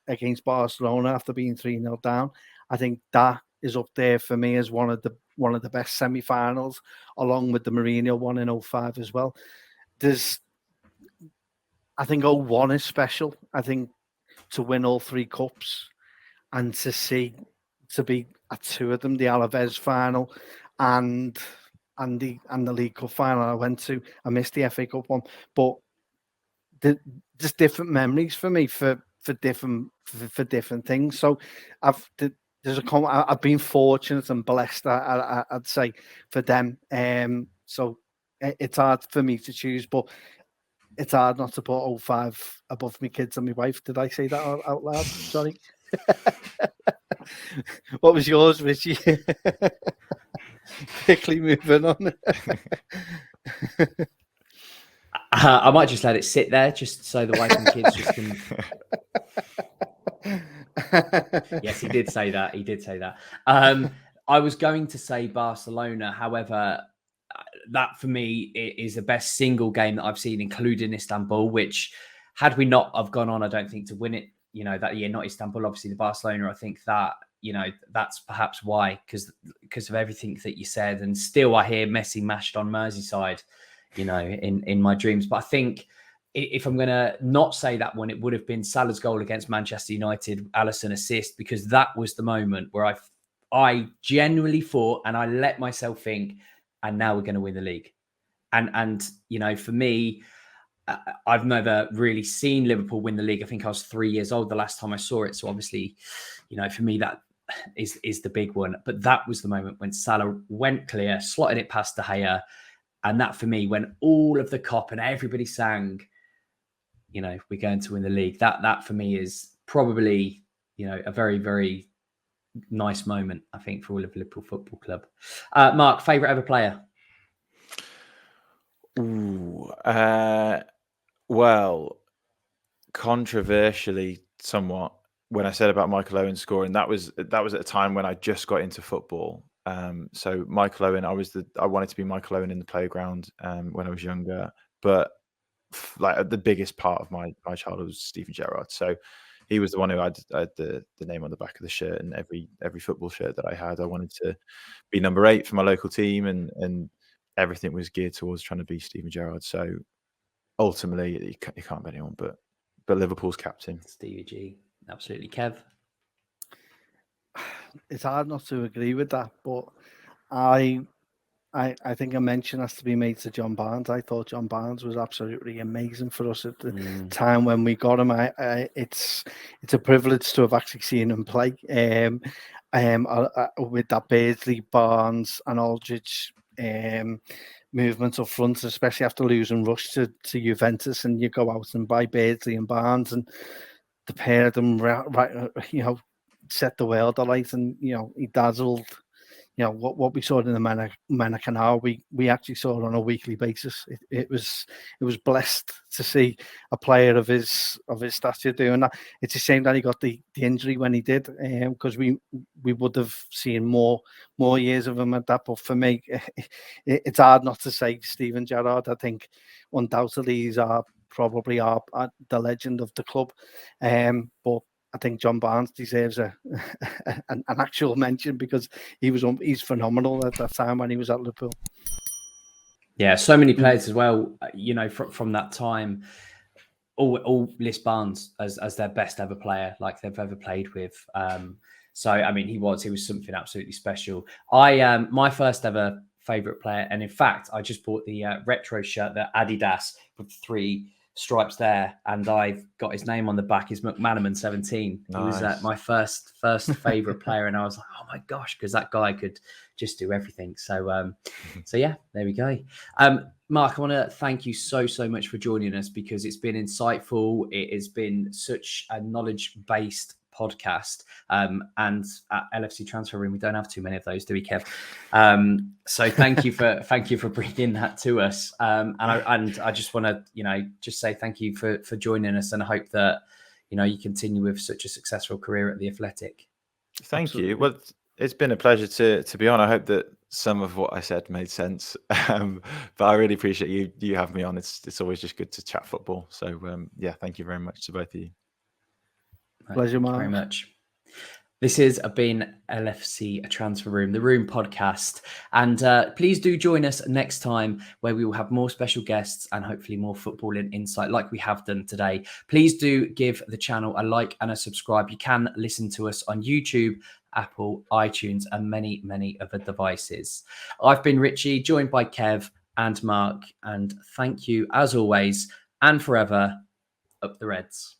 against Barcelona after being 3-0 down, I think that is up there for me as one of the best semi-finals, along with the Mourinho one in 05 as well. I think 01 is special. I think to win all three cups and to be at two of them, the Alaves final and the League Cup final I went to. I missed the FA Cup one, but just different memories for me for different things. So I've been fortunate and blessed, I'd say, for them. So it's hard for me to choose, but it's hard not to put 05 above my kids and my wife. Did I say that out loud? Sorry. What was yours, Ritchie? Quickly moving on. I might just let it sit there, just so the wife and kids just can. Yes, he did say that. He did say that. I was going to say Barcelona. However, that for me is the best single game that I've seen, including Istanbul, which had we not have gone on, I don't think, to win it, that year, not Istanbul, obviously the Barcelona, I think that, that's perhaps why, because of everything that you said. And still I hear Messi mashed on Merseyside, in my dreams. But I think if I'm going to not say that one, it would have been Salah's goal against Manchester United, Alisson assist, because that was the moment where I genuinely thought, and I let myself think, and now we're going to win the league. And for me, I've never really seen Liverpool win the league. I think I was 3 years old the last time I saw it. So obviously, for me, that is the big one. But that was the moment when Salah went clear, slotted it past De Gea. And that for me, when all of the cop and everybody sang, we're going to win the league. That for me is probably, a very, very nice moment, I think, for all of Liverpool Football Club. Mark, favourite ever player? Ooh, well, controversially, somewhat, when I said about Michael Owen scoring, that was at a time when I just got into football. So Michael Owen, I wanted to be Michael Owen in the playground when I was younger, but like the biggest part of my childhood was Steven Gerrard. So he was the one who had the name on the back of the shirt, and every football shirt that I had, I wanted to be number 8 for my local team, and everything was geared towards trying to be Steven Gerrard. So ultimately, you can't be anyone but Liverpool's captain, Stevie G. Absolutely, Kev. It's hard not to agree with that, but I I think a mention has to be made to John Barnes. I thought John Barnes was absolutely amazing for us at the time when we got him. It's a privilege to have actually seen him play. With that Beardsley, Barnes, and Aldridge movement up front, especially after losing Rush to Juventus, and you go out and buy Beardsley and Barnes, and the pair of them, right, set the world alight, and he dazzled. What we saw in the Manor Canal, we actually saw it on a weekly basis. It was blessed to see a player of his stature doing that. It's a shame that he got the injury when he did, because we would have seen more years of him at that. But for me, it's hard not to say Steven Gerrard. I think undoubtedly he's probably the legend of the club, but I think John Barnes deserves an actual mention, because he's phenomenal at that time when he was at Liverpool. Yeah, so many players as well, from that time, all list Barnes as their best ever player, like they've ever played with. So, I mean, he was something absolutely special. My first ever favourite player, and in fact, I just bought the retro shirt, the Adidas with 3 stripes there, and I've got his name on the back, is McManaman 17. Nice. He was my first favourite player, and I was like, oh my gosh, because that guy could just do everything. So yeah, there we go. Mark, I want to thank you so much for joining us, because it's been insightful. It has been such a knowledge-based podcast, and at LFC Transfer Room we don't have too many of those, do we, Kev? So thank you for bringing that to us, and I just want to just say thank you for joining us, and I hope that you continue with such a successful career at the Athletic. Thank you. Well, it's been a pleasure to be on. I hope that some of what I said made sense, but I really appreciate you having me on. It's always just good to chat football. So yeah, thank you very much to both of you. Pleasure, Mark. Very much. This has been LFC Transfer Room, the Room podcast. And please do join us next time, where we will have more special guests and hopefully more footballing insight like we have done today. Please do give the channel a like and a subscribe. You can listen to us on YouTube, Apple, iTunes, and many, many other devices. I've been Ritchie, joined by Kev and Mark. And thank you, as always, and forever, up the Reds.